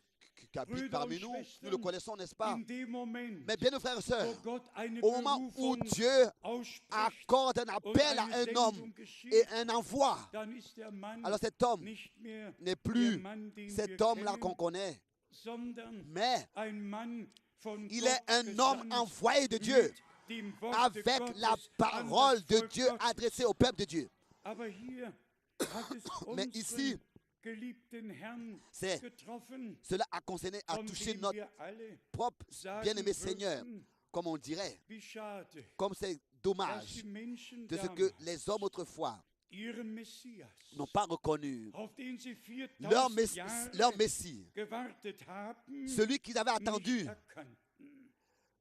qui habite Brüder parmi und nous, Schwestern, nous le connaissons, n'est-ce pas? In dem Moment, Mais bien nos frères et wo sœurs, Gott eine au moment où Berufung Dieu ausspricht accorde un und appel à eine un homme Sendung geschieht, et un envoi, dann ist der Mann alors cet homme nicht mehr n'est der plus Mann, den cet wir homme-là kennen, qu'on connaît, sondern mais ein Mann von il Gott est un homme gesandt, envoyé de Dieu mit dem Wort avec la Gottes an parole das de Volk Dieu Gottes. adressée au peuple de Dieu. Aber hier hat es Mais unseren ici, geliebten Herrn c'est- getroffen, Cela a concerné, a von touché dem notre wir alle propre sagen bien-aimé Seigneur, würden, comme on dirait, wie schade, comme c'est dass dommage die Menschen de ce que damals les hommes autrefois ihren Messias, n'ont pas reconnu auf den sie leur 4000 Jahre Messie, gewartet haben, celui qu'ils avaient nicht attendu erkannten,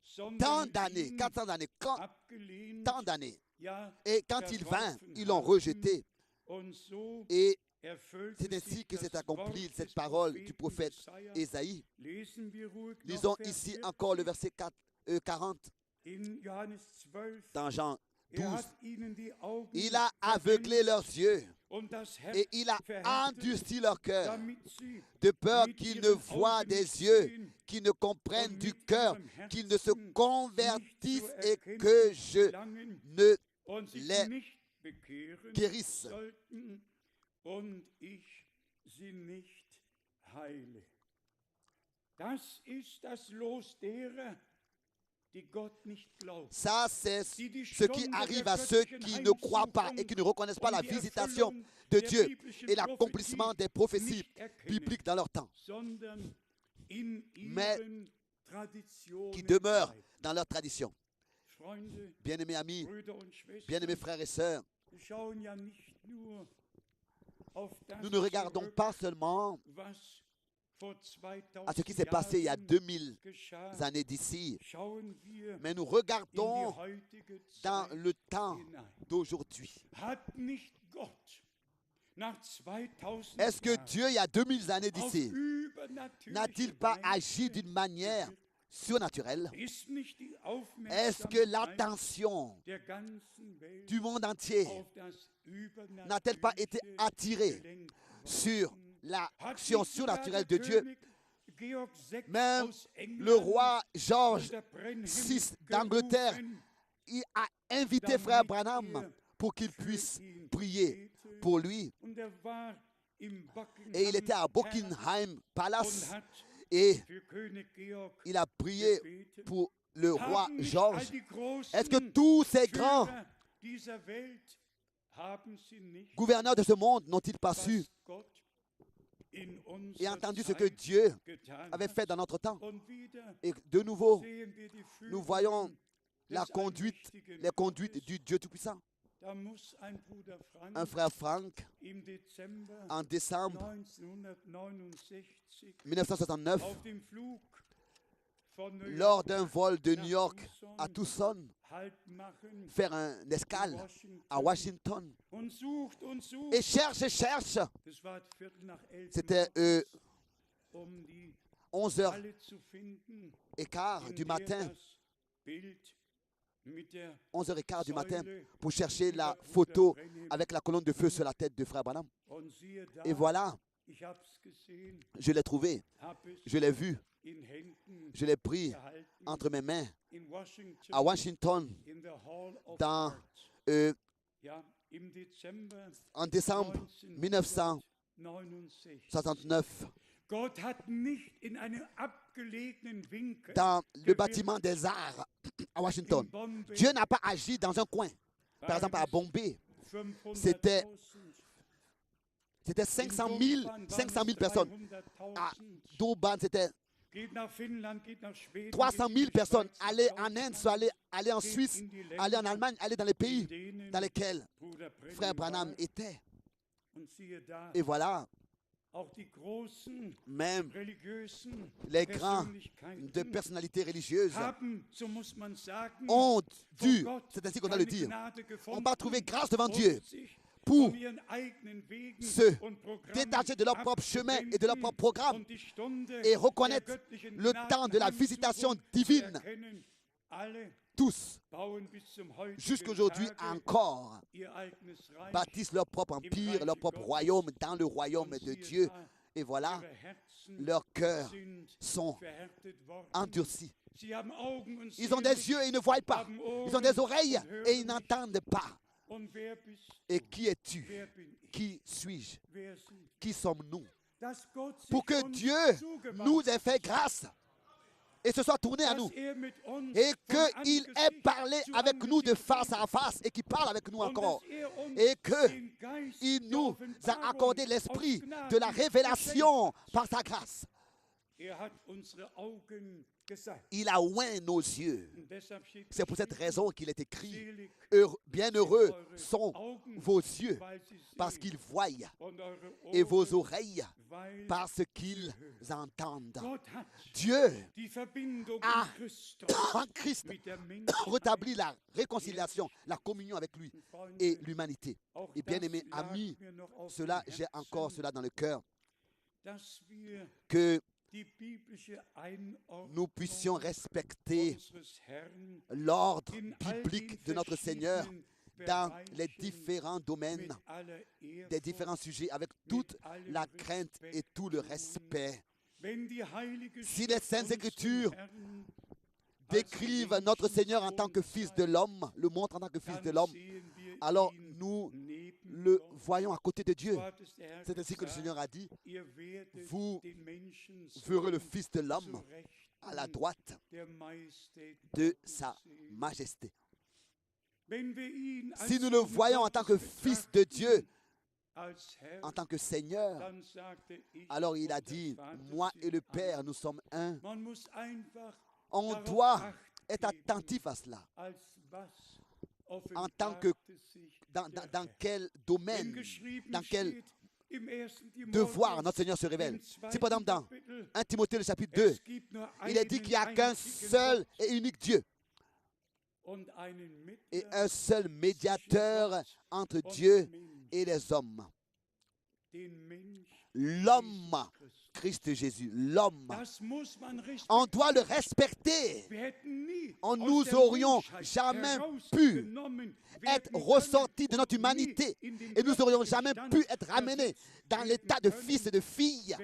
tant sondern d'années, ihn 400 années, abgelehnt, tant d'années. ja, Et quand il vint, verworfen ils l'ont haben. rejeté. Und so Et erfüllte c'est ainsi sich que das s'est accomplie Wort cette des parole du Propheten prophète Jesaja. Ésaïe. Lesen wir ruhig noch Lisons Vers ici 40 encore le verset 40 in Johannes 12. dans Jean 12. Er hat ihnen die Augen Il a aveuglé leurs yeux und das Herz Et il a verhärtet, endurci leur cœur, damit sie de peur mit qu'ils ne ihren voient Augen des nicht yeux, sehen qu'ils ne comprennent und du mit cœur, ihrem qu'ils ne se Herzen nicht convertissent zur et que Erkenntnis je gelangen ne und sich les nicht bekehren guérisse. sollten und ich sie nicht heile. Das ist das Los derer, die Gott nicht glauben. Ça, c'est Die die ce qui Stunde arrive der à ceux göttlichen qui ne croient pas et Heimsuchung qui ne reconnaissent pas und la die visitation Erfüllung de der Dieu biblischen et l'accomplissement Prophetie des prophéties nicht erkennen, bibliques dans leur temps, sondern in mais ihren Traditionen qui demeurent bleiben. dans leur tradition. Freunde, Bien-aimés amis, Brüder und Schwestern, bien-aimés frères et sœurs, wir schauen ja nicht nur auf das nous ne regardons zurück, pas seulement was vor 2000 à ce qui s'est passé il y a Jahren 2000 geschah, années d'ici, schauen wir mais nous in die regardons heutige dans Zeit le temps hinein. d'aujourd'hui. Hat nicht Gott nach 2000 Est-ce que Jahren Dieu, il y a 2000 années auf d'ici, übernatürliche n'a-t-il pas agi Weise d'une manière gewirkt? surnaturelle? Ist nicht die Est-ce que Aufmerksamkeit l'attention der ganzen Welt du monde entier auf das n'a-t-elle pas été Übernatürliche attirée gelenkt sur worden? l'action Hat nicht sogar surnaturelle der de Dieu? König Georg VI Même aus England le roi George unter Brenhem VI d'Angleterre, gerufen, il a invité damit frère Branham er pour qu'il für puisse ihn prier bete. pour lui. Und er war im Et il était à Buckingham Buckingham und Palace hat et für König Georg il a prié gebetet. pour le roi Haben nicht George. all die großen Est-ce que tous ces grands Führer dieser Welt haben sie nicht, gouverneurs de ce monde n'ont-ils pas was su Gott in et unserer entendu ce que Zeit Dieu getan avait hat? fait dans notre temps? Und wieder Et de nouveau, sehen wir die nous voyons Führungen la des conduite, allmächtigen les conduites Gottes. du Dieu Tout-Puissant. Da muss ein Bruder Frank Un frère Frank, im Dezember en décembre 1969 1969, auf dem Flug von New lors York d'un vol de nach New York à Tucson Tucson, Halt machen faire une escale à Washington und sucht et cherche. Das war Viertel nach 11 C'était morgens, um die 11h15 Halle zu finden, du in matin, der das Bild mit der 11h15 du matin, Säule pour chercher über la Bruder photo Brenhem. avec la colonne de feu sur la tête de frère Branham. Und siehe da, Et voilà, ich hab's gesehen, je l'ai trouvé, hab es je l'ai vu, in Händen je l'ai pris gehalten, entre mes mains in Washington, à Washington in the Hall of dans, Art. Ja, im Dezember en décembre 1969. 1969, Gott hat nicht in einem abgelegenen Winkel dans le gewirkt, bâtiment des arts à in Washington. Bombay, Dieu n'a pas agi dans un coin. Par exemple, à Bombay, 500.000, c'était 500 000 personnes. À 300.000. Durban, c'était Geht nach Finnland, geht nach Schweden, 300 geht in 000 die personnes. Schweiz, Aller nach en Inde, Deutschland, soit aller en geht Suisse, in die Länder, aller en Allemagne, aller dans les in pays denen dans lesquels Bruder frère Branham Branham war. était. Und siehe da, Et voilà, auch die großen même religiösen les grands de Persönlichkeiten personnalités religieuses haben, so muss man sagen, ont vor dû, Gott c'est ainsi qu'on doit le keine dire, Gnade on gefunden va trouver grâce devant und Dieu sich pour von ihren eigenen Wegen se und Programmen détacher de leur propre chemin et de leur propre programme und die Stunde et reconnaître der göttlichen le temps de la visitation Gnadenheimsuchung divine. zu erkennen. Alle Tous, bauen bis zum heutigen jusqu'aujourd'hui Tage encore, ihr eigenes Reich bâtissent leur propre empire, leur propre royaume dans le royaume und de siehe Dieu. da, Et voilà, ihre Herzen leurs cœurs sind sont verhärtet worden. endurcis. Sie haben Augen und Ils ont sehen des nicht, yeux et ils ne voient pas. haben Ohren Ils ont des oreilles und hören et ils nicht. n'entendent pas. Und wer bist Et du? qui es-tu? Wer bin ich? Qui suis-je? Wer sind wir? Qui sommes-nous? Dass Gott sich Pour que uns Dieu zugewandt nous ait fait grâce et se soit tourné à dass nous. mit uns Et von qu'il ait Angesicht parlé zu avec nous de Angesicht face à face et qu'il parle avec nous und encore. dass uns Et que den Geist il der nous a Offenbarung accordé aus l'esprit Gnaden de la révélation par sa grâce. hat unsere Augen gesalbt. Il a oint nos yeux. Und deshalb steht C'est pour cette geschrieben, raison qu'il est écrit, selig bienheureux eure sont Augen, vos yeux weil sie parce sehen, qu'ils voient und eure et vos Ohren, oreilles weil parce qu'ils entendent. Gott hat Dieu die Verbindung a in Christus en Christ mit der Menschheit rétabli la réconciliation, la communion avec lui Freunde, et l'humanité. auch Et bien das aimés lag amis, mir noch auf cela, dem j'ai Herzen, encore cela dans le cœur, dass wir que die biblische nous puissions Einordnung respecter unseres Herrn l'ordre in all biblique den de notre Seigneur verschiedenen dans les différents domaines, des différents sujets, avec toute la crainte et tout le respect. Si les Saintes Écritures décrivent notre Seigneur en tant que Fils de l'homme, le montrent en tant que Fils de l'homme, alors nous le voyons à côté de Dieu. C'est ainsi que le Seigneur a dit, vous verrez le Fils de l'homme à la droite de sa majesté. Si nous le voyons en tant que Fils de Dieu, en tant que Seigneur, alors il a dit, moi et le Père, nous sommes un. On doit être attentif à cela. En tant que, dans quel domaine, dans quel devoir notre Seigneur se révèle. Si par exemple dans 1 Timothée le chapitre 2, il est dit qu'il n'y a qu'un seul et unique Dieu et un seul médiateur entre Dieu et les hommes. L'homme, Christ Jésus, l'homme. On doit le respecter. Nous n'aurions jamais pu être ressortis de notre humanité et nous n'aurions jamais pu être ramenés dans l'état de fils et de filles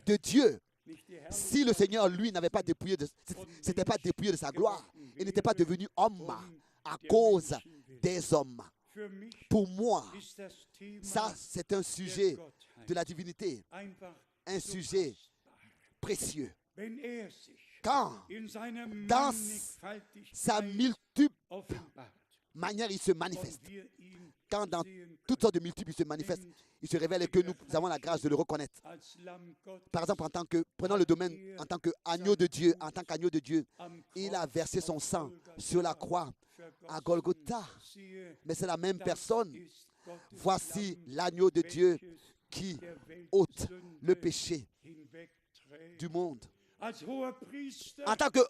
de Dieu si le Seigneur, lui, n'avait pas dépouillé s'était pas dépouillé de sa gloire et n'était pas devenu homme à cause des hommes. Pour moi, ça, c'est un sujet de la divinité, un sujet précieux. Quand, dans sa multiple manière, il se manifeste, quand dans toutes sortes de multiples, il se manifeste, il se révèle et que nous avons la grâce de le reconnaître. Par exemple, prenons le domaine en tant qu'agneau de Dieu, il a versé son sang sur la croix à Golgotha. Mais c'est la même personne. Voici l'agneau de Dieu qui ôte le péché du monde. En tant que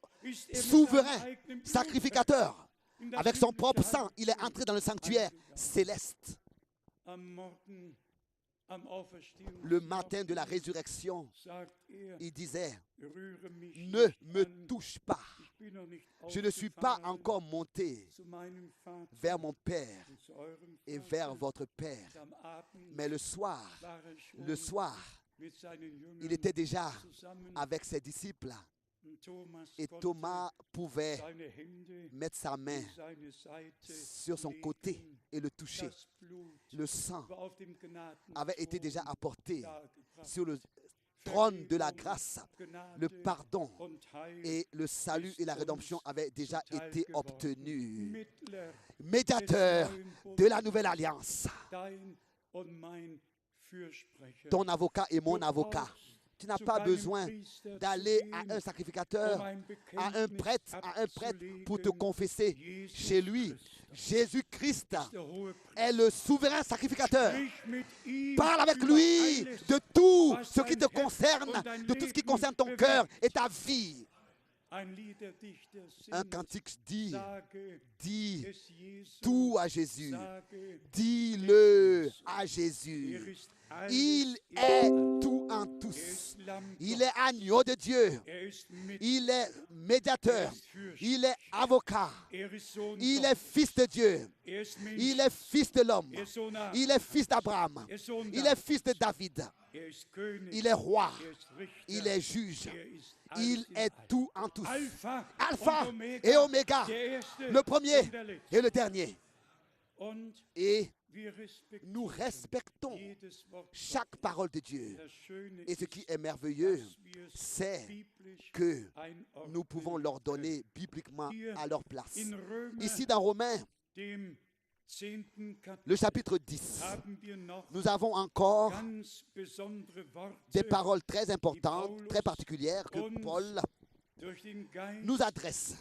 souverain sacrificateur, avec son propre sang, il est entré dans le sanctuaire céleste. Le matin de la résurrection, il disait, ne me touche pas. Je ne suis pas encore monté vers mon Père et vers votre Père. Mais le soir, il était déjà avec ses disciples. Et Thomas pouvait mettre sa main sur son côté et le toucher. Le sang avait été déjà apporté sur le trône de la grâce. Le pardon et le salut et la rédemption avaient déjà été obtenus. Médiateur de la nouvelle alliance, ton avocat et mon avocat. Tu n'as pas besoin d'aller à un sacrificateur, à un prêtre pour te confesser chez lui. Jésus-Christ est le souverain sacrificateur. Parle avec lui de tout ce qui te concerne, de tout ce qui concerne ton cœur et ta vie. Un cantique dit tout à Jésus. Dis-le à Jésus. Il est tout en tous. Il est agneau de Dieu. Il est médiateur. Il est avocat. Il est fils de Dieu. Il est fils de l'homme. Il est fils d'Abraham. Il est fils de David. Il est roi. Il est juge. Il est tout en tous. Alpha et Oméga. Le premier et le dernier. Et nous respectons chaque parole de Dieu. Et ce qui est merveilleux, c'est que nous pouvons leur donner bibliquement à leur place. Ici dans Romains, le chapitre 10, nous avons encore des paroles très importantes, très particulières que Paul nous adresse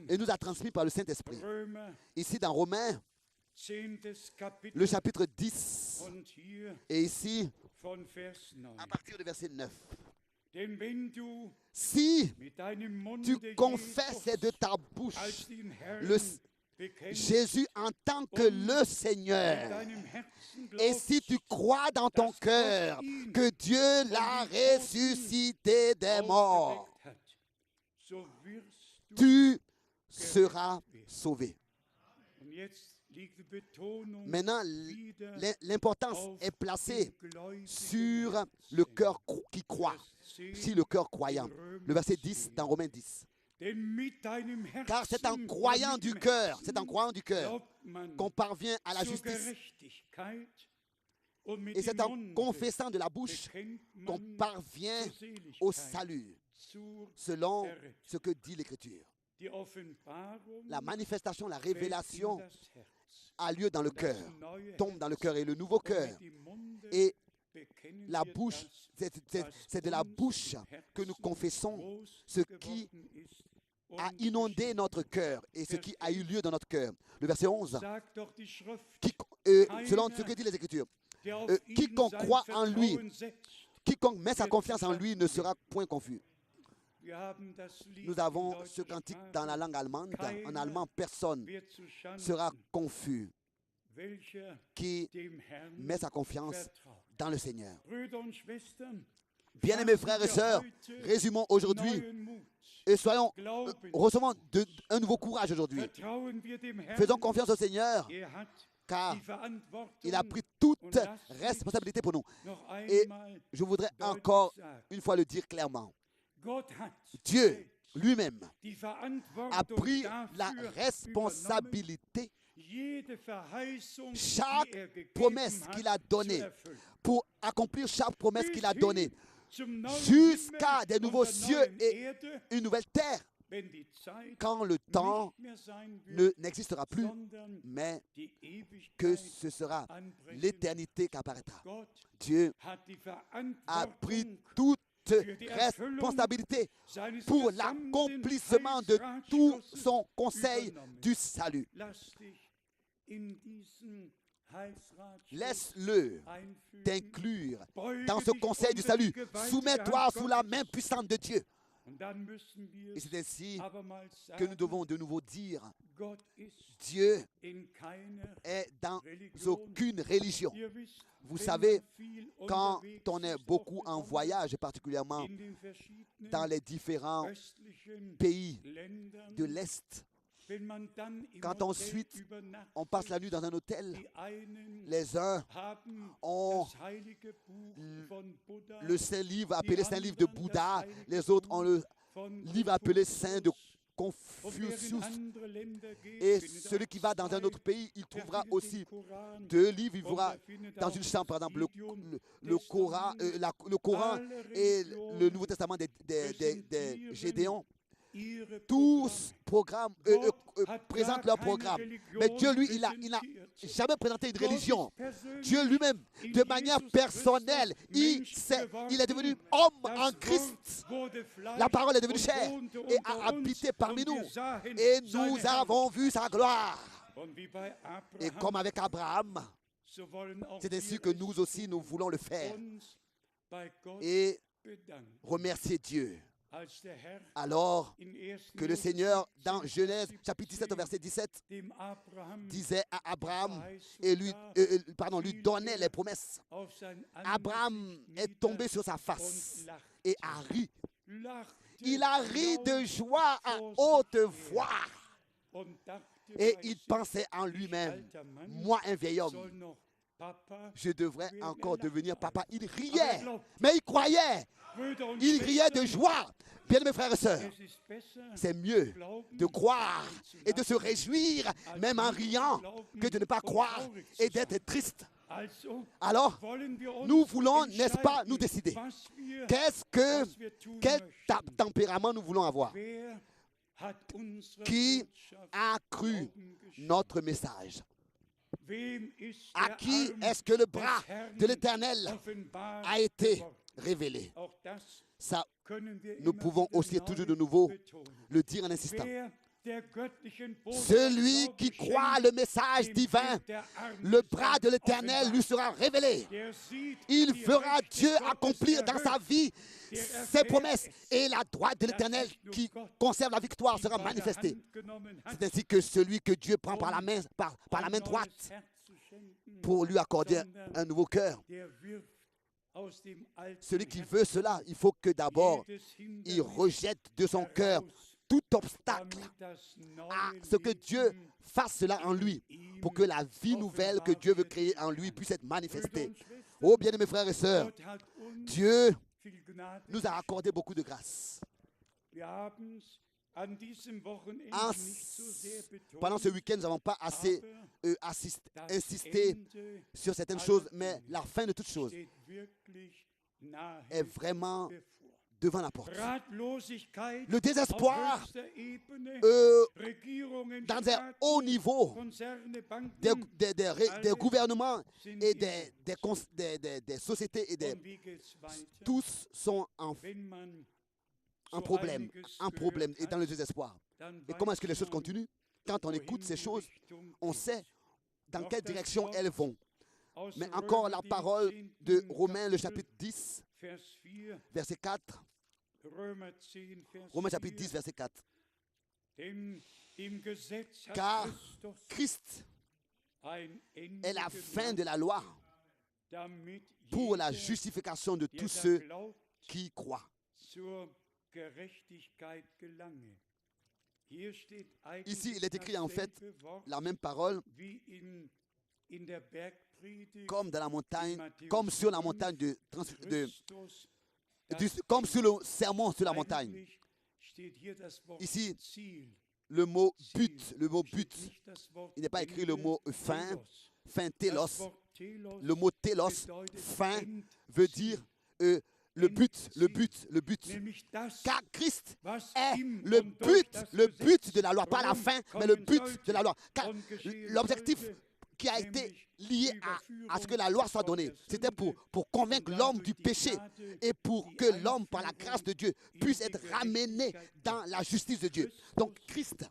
et nous a transmis par le Saint-Esprit. Ici dans Romains, le chapitre 10, et ici, à partir du verset 9. Si tu confesses de ta bouche Jésus en tant que le Seigneur, et si tu crois dans ton cœur que Dieu l'a ressuscité des morts, tu seras sauvé. Maintenant, l'importance est placée sur le cœur qui croit, si le cœur croyant. Le verset 10 dans Romains 10. Car c'est en croyant du cœur, qu'on parvient à la justice. Et c'est en confessant de la bouche qu'on parvient au salut, selon ce que dit l'Écriture. La manifestation, la révélation a lieu dans le cœur, tombe dans le cœur, et le nouveau cœur. Et la bouche, c'est de la bouche que nous confessons ce qui a inondé notre cœur et ce qui a eu lieu dans notre cœur. Le verset 11, selon ce que dit les Écritures, quiconque croit en lui, quiconque met sa confiance en lui ne sera point confus. Nous avons ce cantique dans la langue allemande. En allemand, personne ne sera confus qui met sa confiance dans le Seigneur. Bien-aimés frères et sœurs, résumons aujourd'hui et recevons un nouveau courage aujourd'hui. Faisons confiance au Seigneur, car il a pris toute responsabilité pour nous. Et je voudrais encore une fois le dire clairement. Dieu lui-même a pris la responsabilité, chaque promesse qu'il a donnée, pour accomplir chaque promesse qu'il a donnée, jusqu'à des nouveaux cieux et une nouvelle terre, quand le temps n'existera plus, mais que ce sera l'éternité qui apparaîtra. Dieu a pris toute responsabilité pour l'accomplissement de tout son conseil du salut. Laisse-le t'inclure dans ce conseil du salut. Soumets-toi sous la main puissante de Dieu. Et c'est ainsi que nous devons de nouveau dire, Dieu est dans aucune religion. Vous savez, quand on est beaucoup en voyage, particulièrement dans les différents pays de l'Est, quand ensuite on passe la nuit dans un hôtel, les uns ont le Saint-Livre appelé Saint-Livre de Bouddha, les autres ont le livre appelé Saint de Confucius. Et celui qui va dans un autre pays, il trouvera aussi 2 livres. Il verra dans une chambre, par exemple, le Coran et le Nouveau Testament des Gédéons. Tous présentent leur programme. Mais Dieu, lui, il n'a jamais présenté une religion. Dieu lui-même, de manière personnelle, il est devenu homme en Christ. La parole est devenue chair et a habité parmi nous. Et nous avons vu sa gloire. Et comme avec Abraham, c'est ainsi que nous aussi, nous voulons le faire. Et remercier Dieu. Alors que le Seigneur, dans Genèse chapitre 17 au verset 17, disait à Abraham et lui donnait les promesses, Abraham est tombé sur sa face et a ri. Il a ri de joie à haute voix. Et il pensait en lui-même, moi un vieil homme, je devrais encore devenir papa. Il riait, mais il croyait. Il riait de joie. Bien mes frères et sœurs, c'est mieux de croire et de se réjouir, même en riant, que de ne pas croire et d'être triste. Alors, nous voulons, n'est-ce pas, nous décider. Quel tempérament nous voulons avoir? Qui a cru notre message? À qui est-ce que le bras de l'Éternel a été révélé? Ça, nous pouvons aussi toujours de nouveau le dire en insistant. Celui qui croit le message divin, le bras de l'Éternel lui sera révélé. Il fera Dieu accomplir dans sa vie ses promesses et la droite de l'Éternel qui conserve la victoire sera manifestée. C'est ainsi que celui que Dieu prend par la main droite pour lui accorder un nouveau cœur. Celui qui veut cela, il faut que d'abord il rejette de son cœur tout obstacle à ce que Dieu fasse cela en lui, pour que la vie nouvelle que Dieu veut créer en lui puisse être manifestée. Oh, bien-aimés frères et sœurs, Dieu nous a accordé beaucoup de grâce. Pendant ce week-end, nous n'avons pas assez insisté sur certaines choses, mais la fin de toutes choses est vraiment devant la porte. Le désespoir dans un haut niveau des gouvernements et des sociétés et tous sont en problème et dans le désespoir. Et comment est-ce que les choses continuent? Quand on écoute ces choses, on sait dans quelle direction elles vont. Mais encore la parole de Romains, le chapitre 10, verset 4. Romains chapitre 10, verset 4. Car Christ est la fin de la loi pour la justification de tous ceux qui croient. Ici, il est écrit en fait la même parole comme dans la montagne, comme sur la montagne comme sur le sermon sur la montagne. Ici, le mot but, il n'est pas écrit le mot fin, télos. Le mot télos, fin, veut dire le but. Car Christ est le but de la loi, pas la fin, mais le but de la loi. Car l'objectif qui a été lié à ce que la loi soit donnée, c'était pour convaincre l'homme du péché et pour que l'homme, par la grâce de Dieu, puisse être ramené dans la justice de Dieu. Donc Christ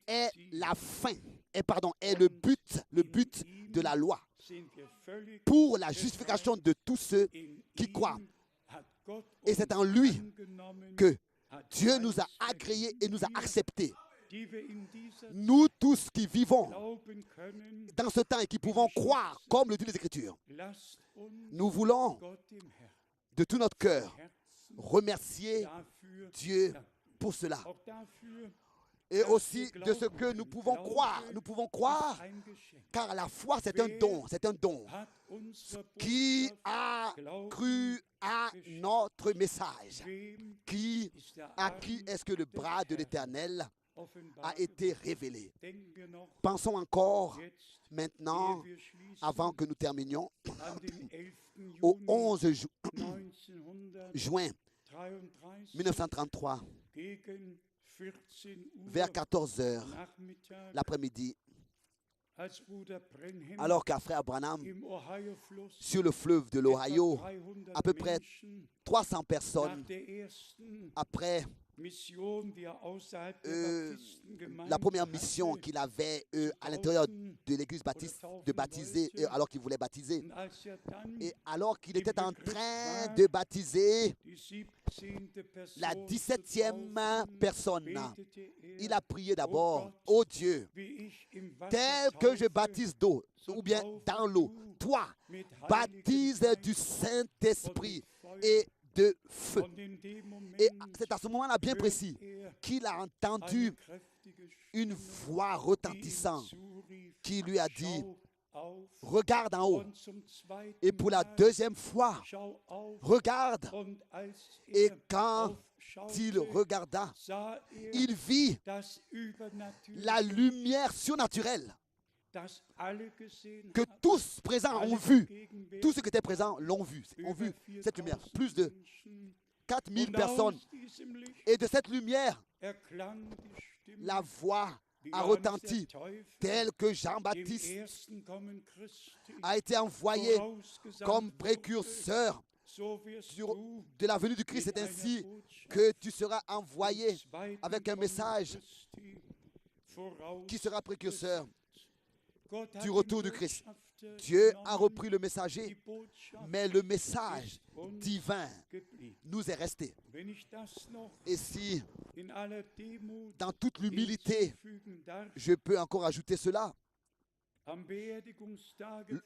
est la fin, est le but de la loi pour la justification de tous ceux qui croient. Et c'est en lui que Dieu nous a agréés et nous a acceptés. Nous tous qui vivons dans ce temps et qui pouvons croire, comme le dit les Écritures, nous voulons de tout notre cœur remercier Dieu pour cela. Et aussi de ce que nous pouvons croire. Nous pouvons croire, car la foi, c'est un don. C'est un don. Qui a cru à notre message? À qui est-ce que le bras de l'Éternel a été révélé? Pensons encore maintenant, avant que nous terminions, au 11 juin 1933, vers 14 heures l'après-midi, alors qu'à frère Branham, sur le fleuve de l'Ohio, à peu près 300 personnes, après la première mission qu'il avait à l'intérieur de l'église baptiste de baptiser, alors qu'il voulait baptiser, et alors qu'il était en train de baptiser la 17e personne, il a prié d'abord: ô Dieu, tel que je baptise d'eau ou bien dans l'eau, toi baptise du Saint-Esprit et de feu. Et c'est à ce moment-là bien précis qu'il a entendu une voix retentissante qui lui a dit: regarde en haut. Et pour la deuxième fois, regarde. Et quand il regarda, il vit la lumière surnaturelle que tous présents ont vu. Tous ceux qui étaient présents l'ont vu. Ont vu cette lumière. Plus de 4000 personnes. Et de cette lumière, la voix a retenti, tel que Jean-Baptiste a été envoyé comme précurseur de la venue du Christ. C'est ainsi que tu seras envoyé avec un message qui sera précurseur du retour du Christ. Dieu a repris le messager, mais le message divin nous est resté. Et si, dans toute l'humilité, je peux encore ajouter cela,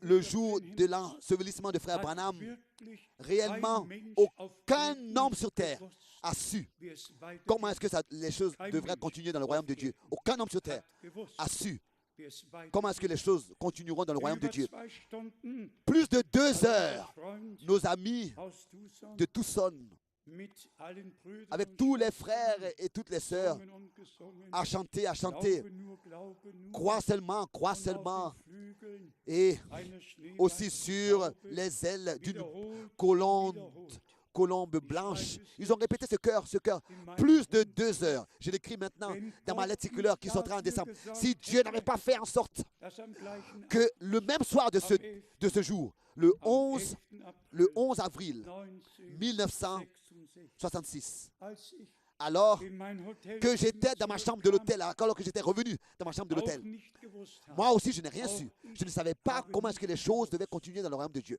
le jour de l'ensevelissement de frère Branham, réellement, aucun homme sur terre a su comment est-ce que les choses devraient continuer dans le royaume de Dieu. Aucun homme sur terre a su comment est-ce que les choses continueront dans le royaume de Dieu. Plus de 2 heures, nos amis de Tucson, avec tous les frères et toutes les sœurs, à chanter, crois seulement, et aussi sur les ailes d'une colombe blanche. Ils ont répété ce cœur, plus de 2 heures. Je l'écris maintenant dans ma lettre circulaire qui sortira en décembre. Si Dieu n'avait pas fait en sorte que le même soir de ce jour, le 11 avril 1966, alors que j'étais dans ma chambre de l'hôtel, alors que j'étais revenu dans ma chambre de l'hôtel, moi aussi je n'ai rien su. Je ne savais pas comment est-ce que les choses devaient continuer dans le royaume de Dieu.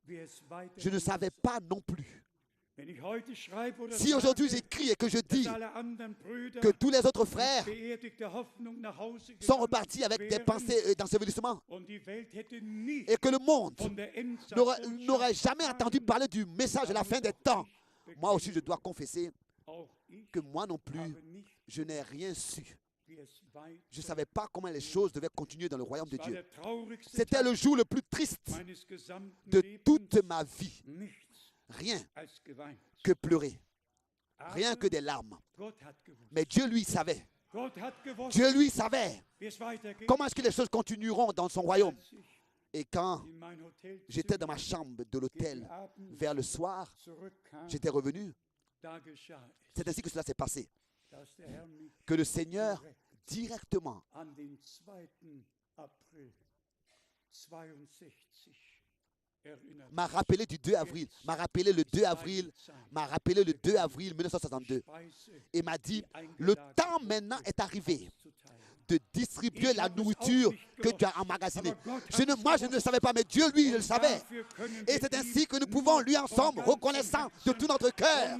Je ne savais pas non plus. Si aujourd'hui j'écris et que je dis que tous les autres frères sont repartis avec des pensées d'ensevelissement et que le monde n'aurait jamais entendu parler du message de la fin des temps, moi aussi je dois confesser que moi non plus je n'ai rien su. Je ne savais pas comment les choses devaient continuer dans le royaume de Dieu. C'était le jour le plus triste de toute ma vie. Rien que pleurer, rien que des larmes. Mais Dieu lui savait. Dieu lui savait comment est-ce que les choses continueront dans son royaume. Et quand j'étais dans ma chambre de l'hôtel vers le soir, j'étais revenu. C'est ainsi que cela s'est passé. Que le Seigneur directement m'a rappelé du 2 avril, m'a rappelé le 2 avril 1962 et m'a dit, le temps maintenant est arrivé de distribuer la nourriture que tu as emmagasinée. Moi, je ne le savais pas, mais Dieu, lui, il le savait. Et c'est ainsi que nous pouvons, lui, ensemble, reconnaissant de tout notre cœur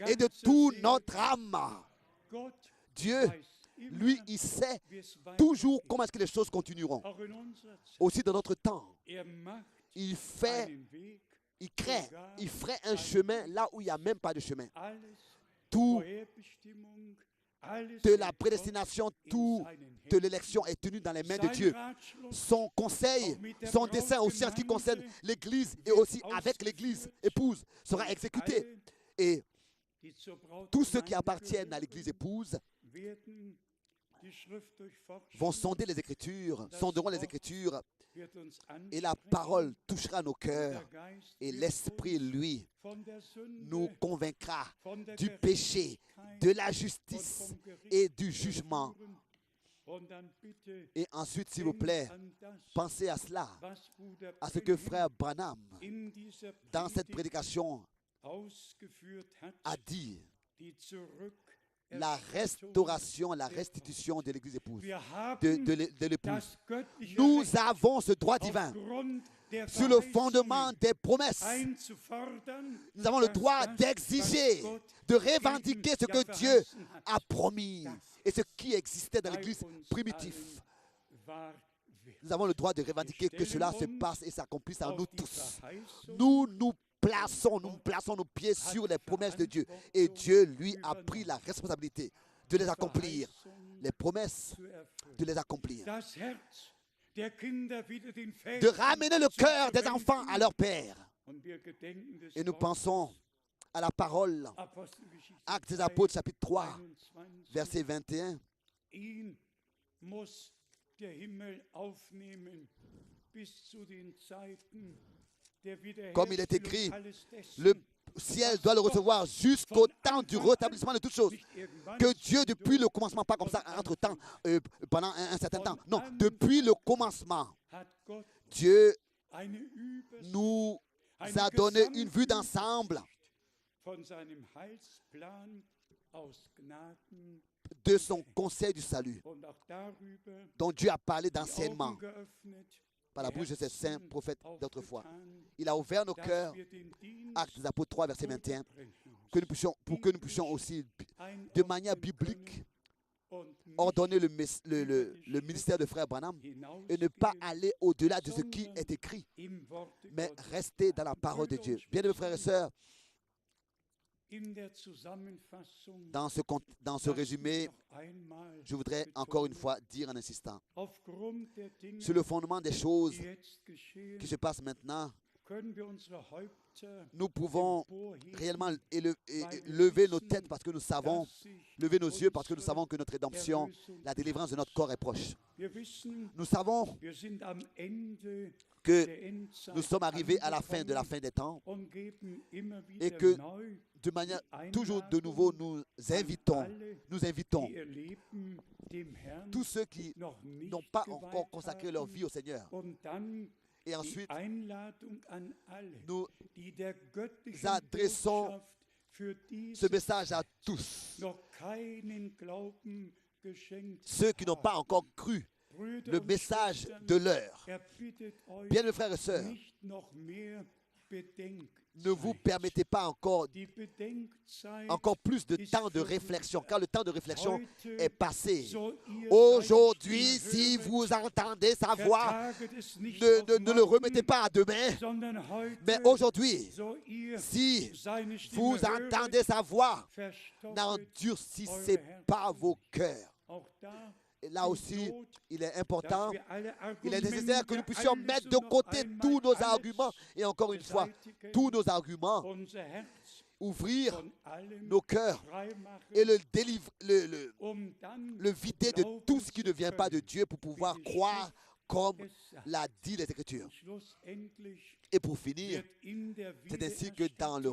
et de toute notre âme. Dieu, lui, il sait toujours comment est-ce que les choses continueront. Aussi dans notre temps. Il ferait un chemin là où il n'y a même pas de chemin. Tout de la prédestination, tout de l'élection est tenu dans les mains de Dieu. Son conseil, son dessein aussi en ce qui concerne l'Église et aussi avec l'Église épouse sera exécuté. Et tous ceux qui appartiennent à l'Église épouse vont sonderont les Écritures, et la parole touchera nos cœurs, et l'Esprit, lui, nous convaincra du péché, de la justice et du jugement. Et ensuite, s'il vous plaît, pensez à cela, à ce que frère Branham, dans cette prédication, a dit, la restauration, la restitution de l'église épouse, de l'épouse. Nous avons ce droit divin sur le fondement des promesses. Nous avons le droit d'exiger, de revendiquer ce que Dieu a promis et ce qui existait dans l'église primitive. Nous avons le droit de revendiquer que cela se passe et s'accomplisse en nous tous. Nous plaçons nos pieds sur les promesses de Dieu. Et Dieu, lui, a pris la responsabilité de les accomplir. Les promesses, de les accomplir. De ramener le cœur des enfants à leur père. Et nous pensons à la parole, Actes des Apôtres, chapitre 3, verset 21. Comme il est écrit, le ciel doit le recevoir jusqu'au temps du rétablissement de toutes choses. Que Dieu, depuis le commencement, pas comme ça, entre-temps, pendant un certain temps. Non, depuis le commencement, Dieu nous a donné une vue d'ensemble de son conseil du salut, dont Dieu a parlé d'enseignement par la bouche de ses saints prophètes d'autrefois. Il a ouvert nos cœurs, Actes des Apôtres 3, verset 21, pour que nous puissions aussi, de manière biblique, ordonner le ministère de Frère Branham et ne pas aller au-delà de ce qui est écrit, mais rester dans la parole de Dieu. Bien-aimés frères et sœurs, dans ce résumé, je voudrais encore une fois dire en insistant, sur le fondement des choses qui se passent maintenant, nous pouvons réellement lever nos têtes parce que nous savons, lever nos yeux parce que nous savons que notre rédemption, la délivrance de notre corps est proche. Nous savons que nous sommes arrivés à la fin des temps et que de manière toujours de nouveau nous invitons tous ceux qui n'ont pas encore consacré leur vie au Seigneur. Et ensuite, nous adressons ce message à tous, ceux qui n'ont pas encore cru le message de l'heure. Bien, mes frères et sœurs, ne vous permettez pas encore plus de temps de réflexion, car le temps de réflexion est passé. Aujourd'hui, si vous entendez sa voix, ne le remettez pas à demain, mais aujourd'hui, si vous entendez sa voix, n'endurcissez pas vos cœurs. Et là aussi, il est important, il est nécessaire que nous puissions mettre de côté tous nos arguments, et encore une fois, tous nos arguments, ouvrir nos cœurs et le vider de tout ce qui ne vient pas de Dieu pour pouvoir croire comme l'a dit les Écritures. Et pour finir, c'est ainsi que dans le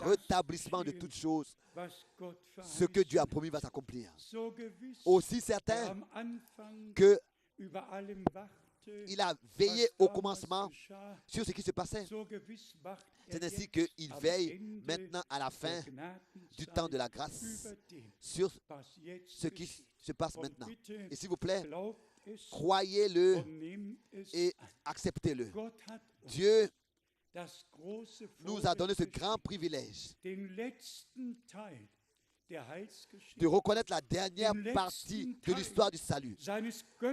rétablissement de toutes choses, ce que Dieu a promis va s'accomplir. Aussi certain qu'il a veillé au commencement sur ce qui se passait. C'est ainsi qu'il veille maintenant à la fin du temps de la grâce sur ce qui se passe maintenant. Et s'il vous plaît, croyez-le et acceptez-le. Dieu nous a donné ce grand privilège de reconnaître la dernière partie de l'histoire du salut,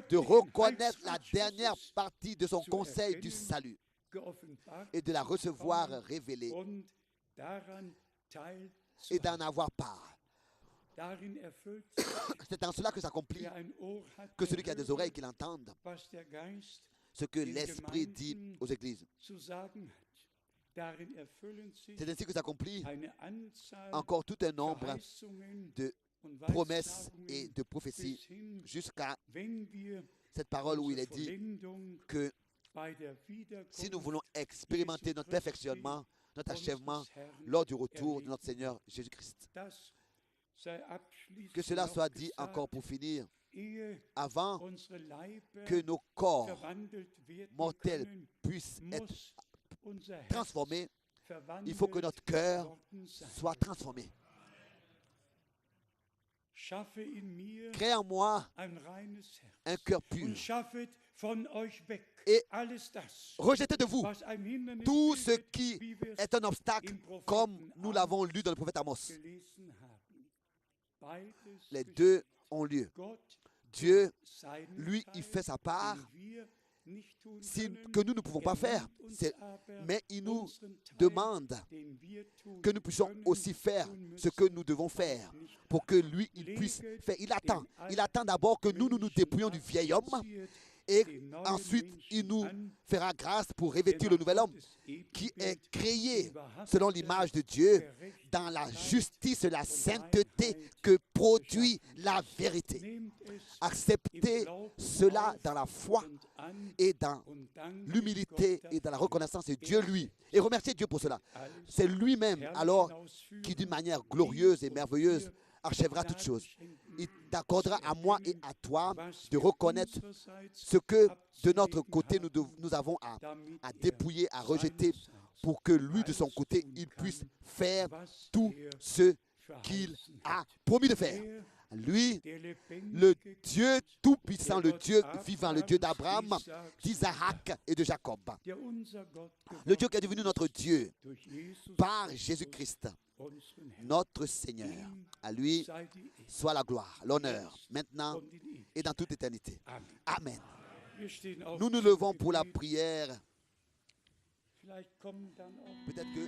de reconnaître la dernière partie de son conseil du salut et de la recevoir révélée et d'en avoir part. C'est en cela que s'accomplit que celui qui a des oreilles qu'il entende ce que l'Esprit dit aux églises. C'est ainsi que s'accomplit encore tout un nombre de promesses et de prophéties jusqu'à cette parole où il est dit que si nous voulons expérimenter notre perfectionnement, notre achèvement lors du retour de notre Seigneur Jésus-Christ. Que cela soit dit encore pour finir, avant que nos corps mortels puissent être transformés, il faut que notre cœur soit transformé. Crée en moi un cœur pur et rejetez de vous tout ce qui est un obstacle, comme nous l'avons lu dans le prophète Amos. Les deux ont lieu. Dieu, lui, il fait sa part, que nous ne pouvons pas faire, mais il nous demande que nous puissions aussi faire ce que nous devons faire pour que lui, il puisse faire. Il attend d'abord que nous nous dépouillions du vieil homme et ensuite il nous fera grâce pour revêtir le nouvel homme qui est créé selon l'image de Dieu dans la justice et la sainteté que produit la vérité. Acceptez cela dans la foi et dans l'humilité et dans la reconnaissance de Dieu lui. Et remerciez Dieu pour cela. C'est lui-même alors qui d'une manière glorieuse et merveilleuse achèvera toutes choses. Il t'accordera à moi et à toi de reconnaître ce que de notre côté nous avons à dépouiller, à rejeter pour que lui de son côté il puisse faire tout ce qu'il a promis de faire. Lui, le Dieu tout-puissant, le Dieu vivant, le Dieu d'Abraham, d'Isaac et de Jacob. Le Dieu qui est devenu notre Dieu par Jésus-Christ, notre Seigneur. À lui sei die Ehre. soit la gloire, l'honneur, maintenant Und in Ewigkeit. et dans toute éternité. Amen. Amen. Wir stehen auf Nous nous zum levons pour la Gebet. prière. Vielleicht kommen dann auch Peut-être que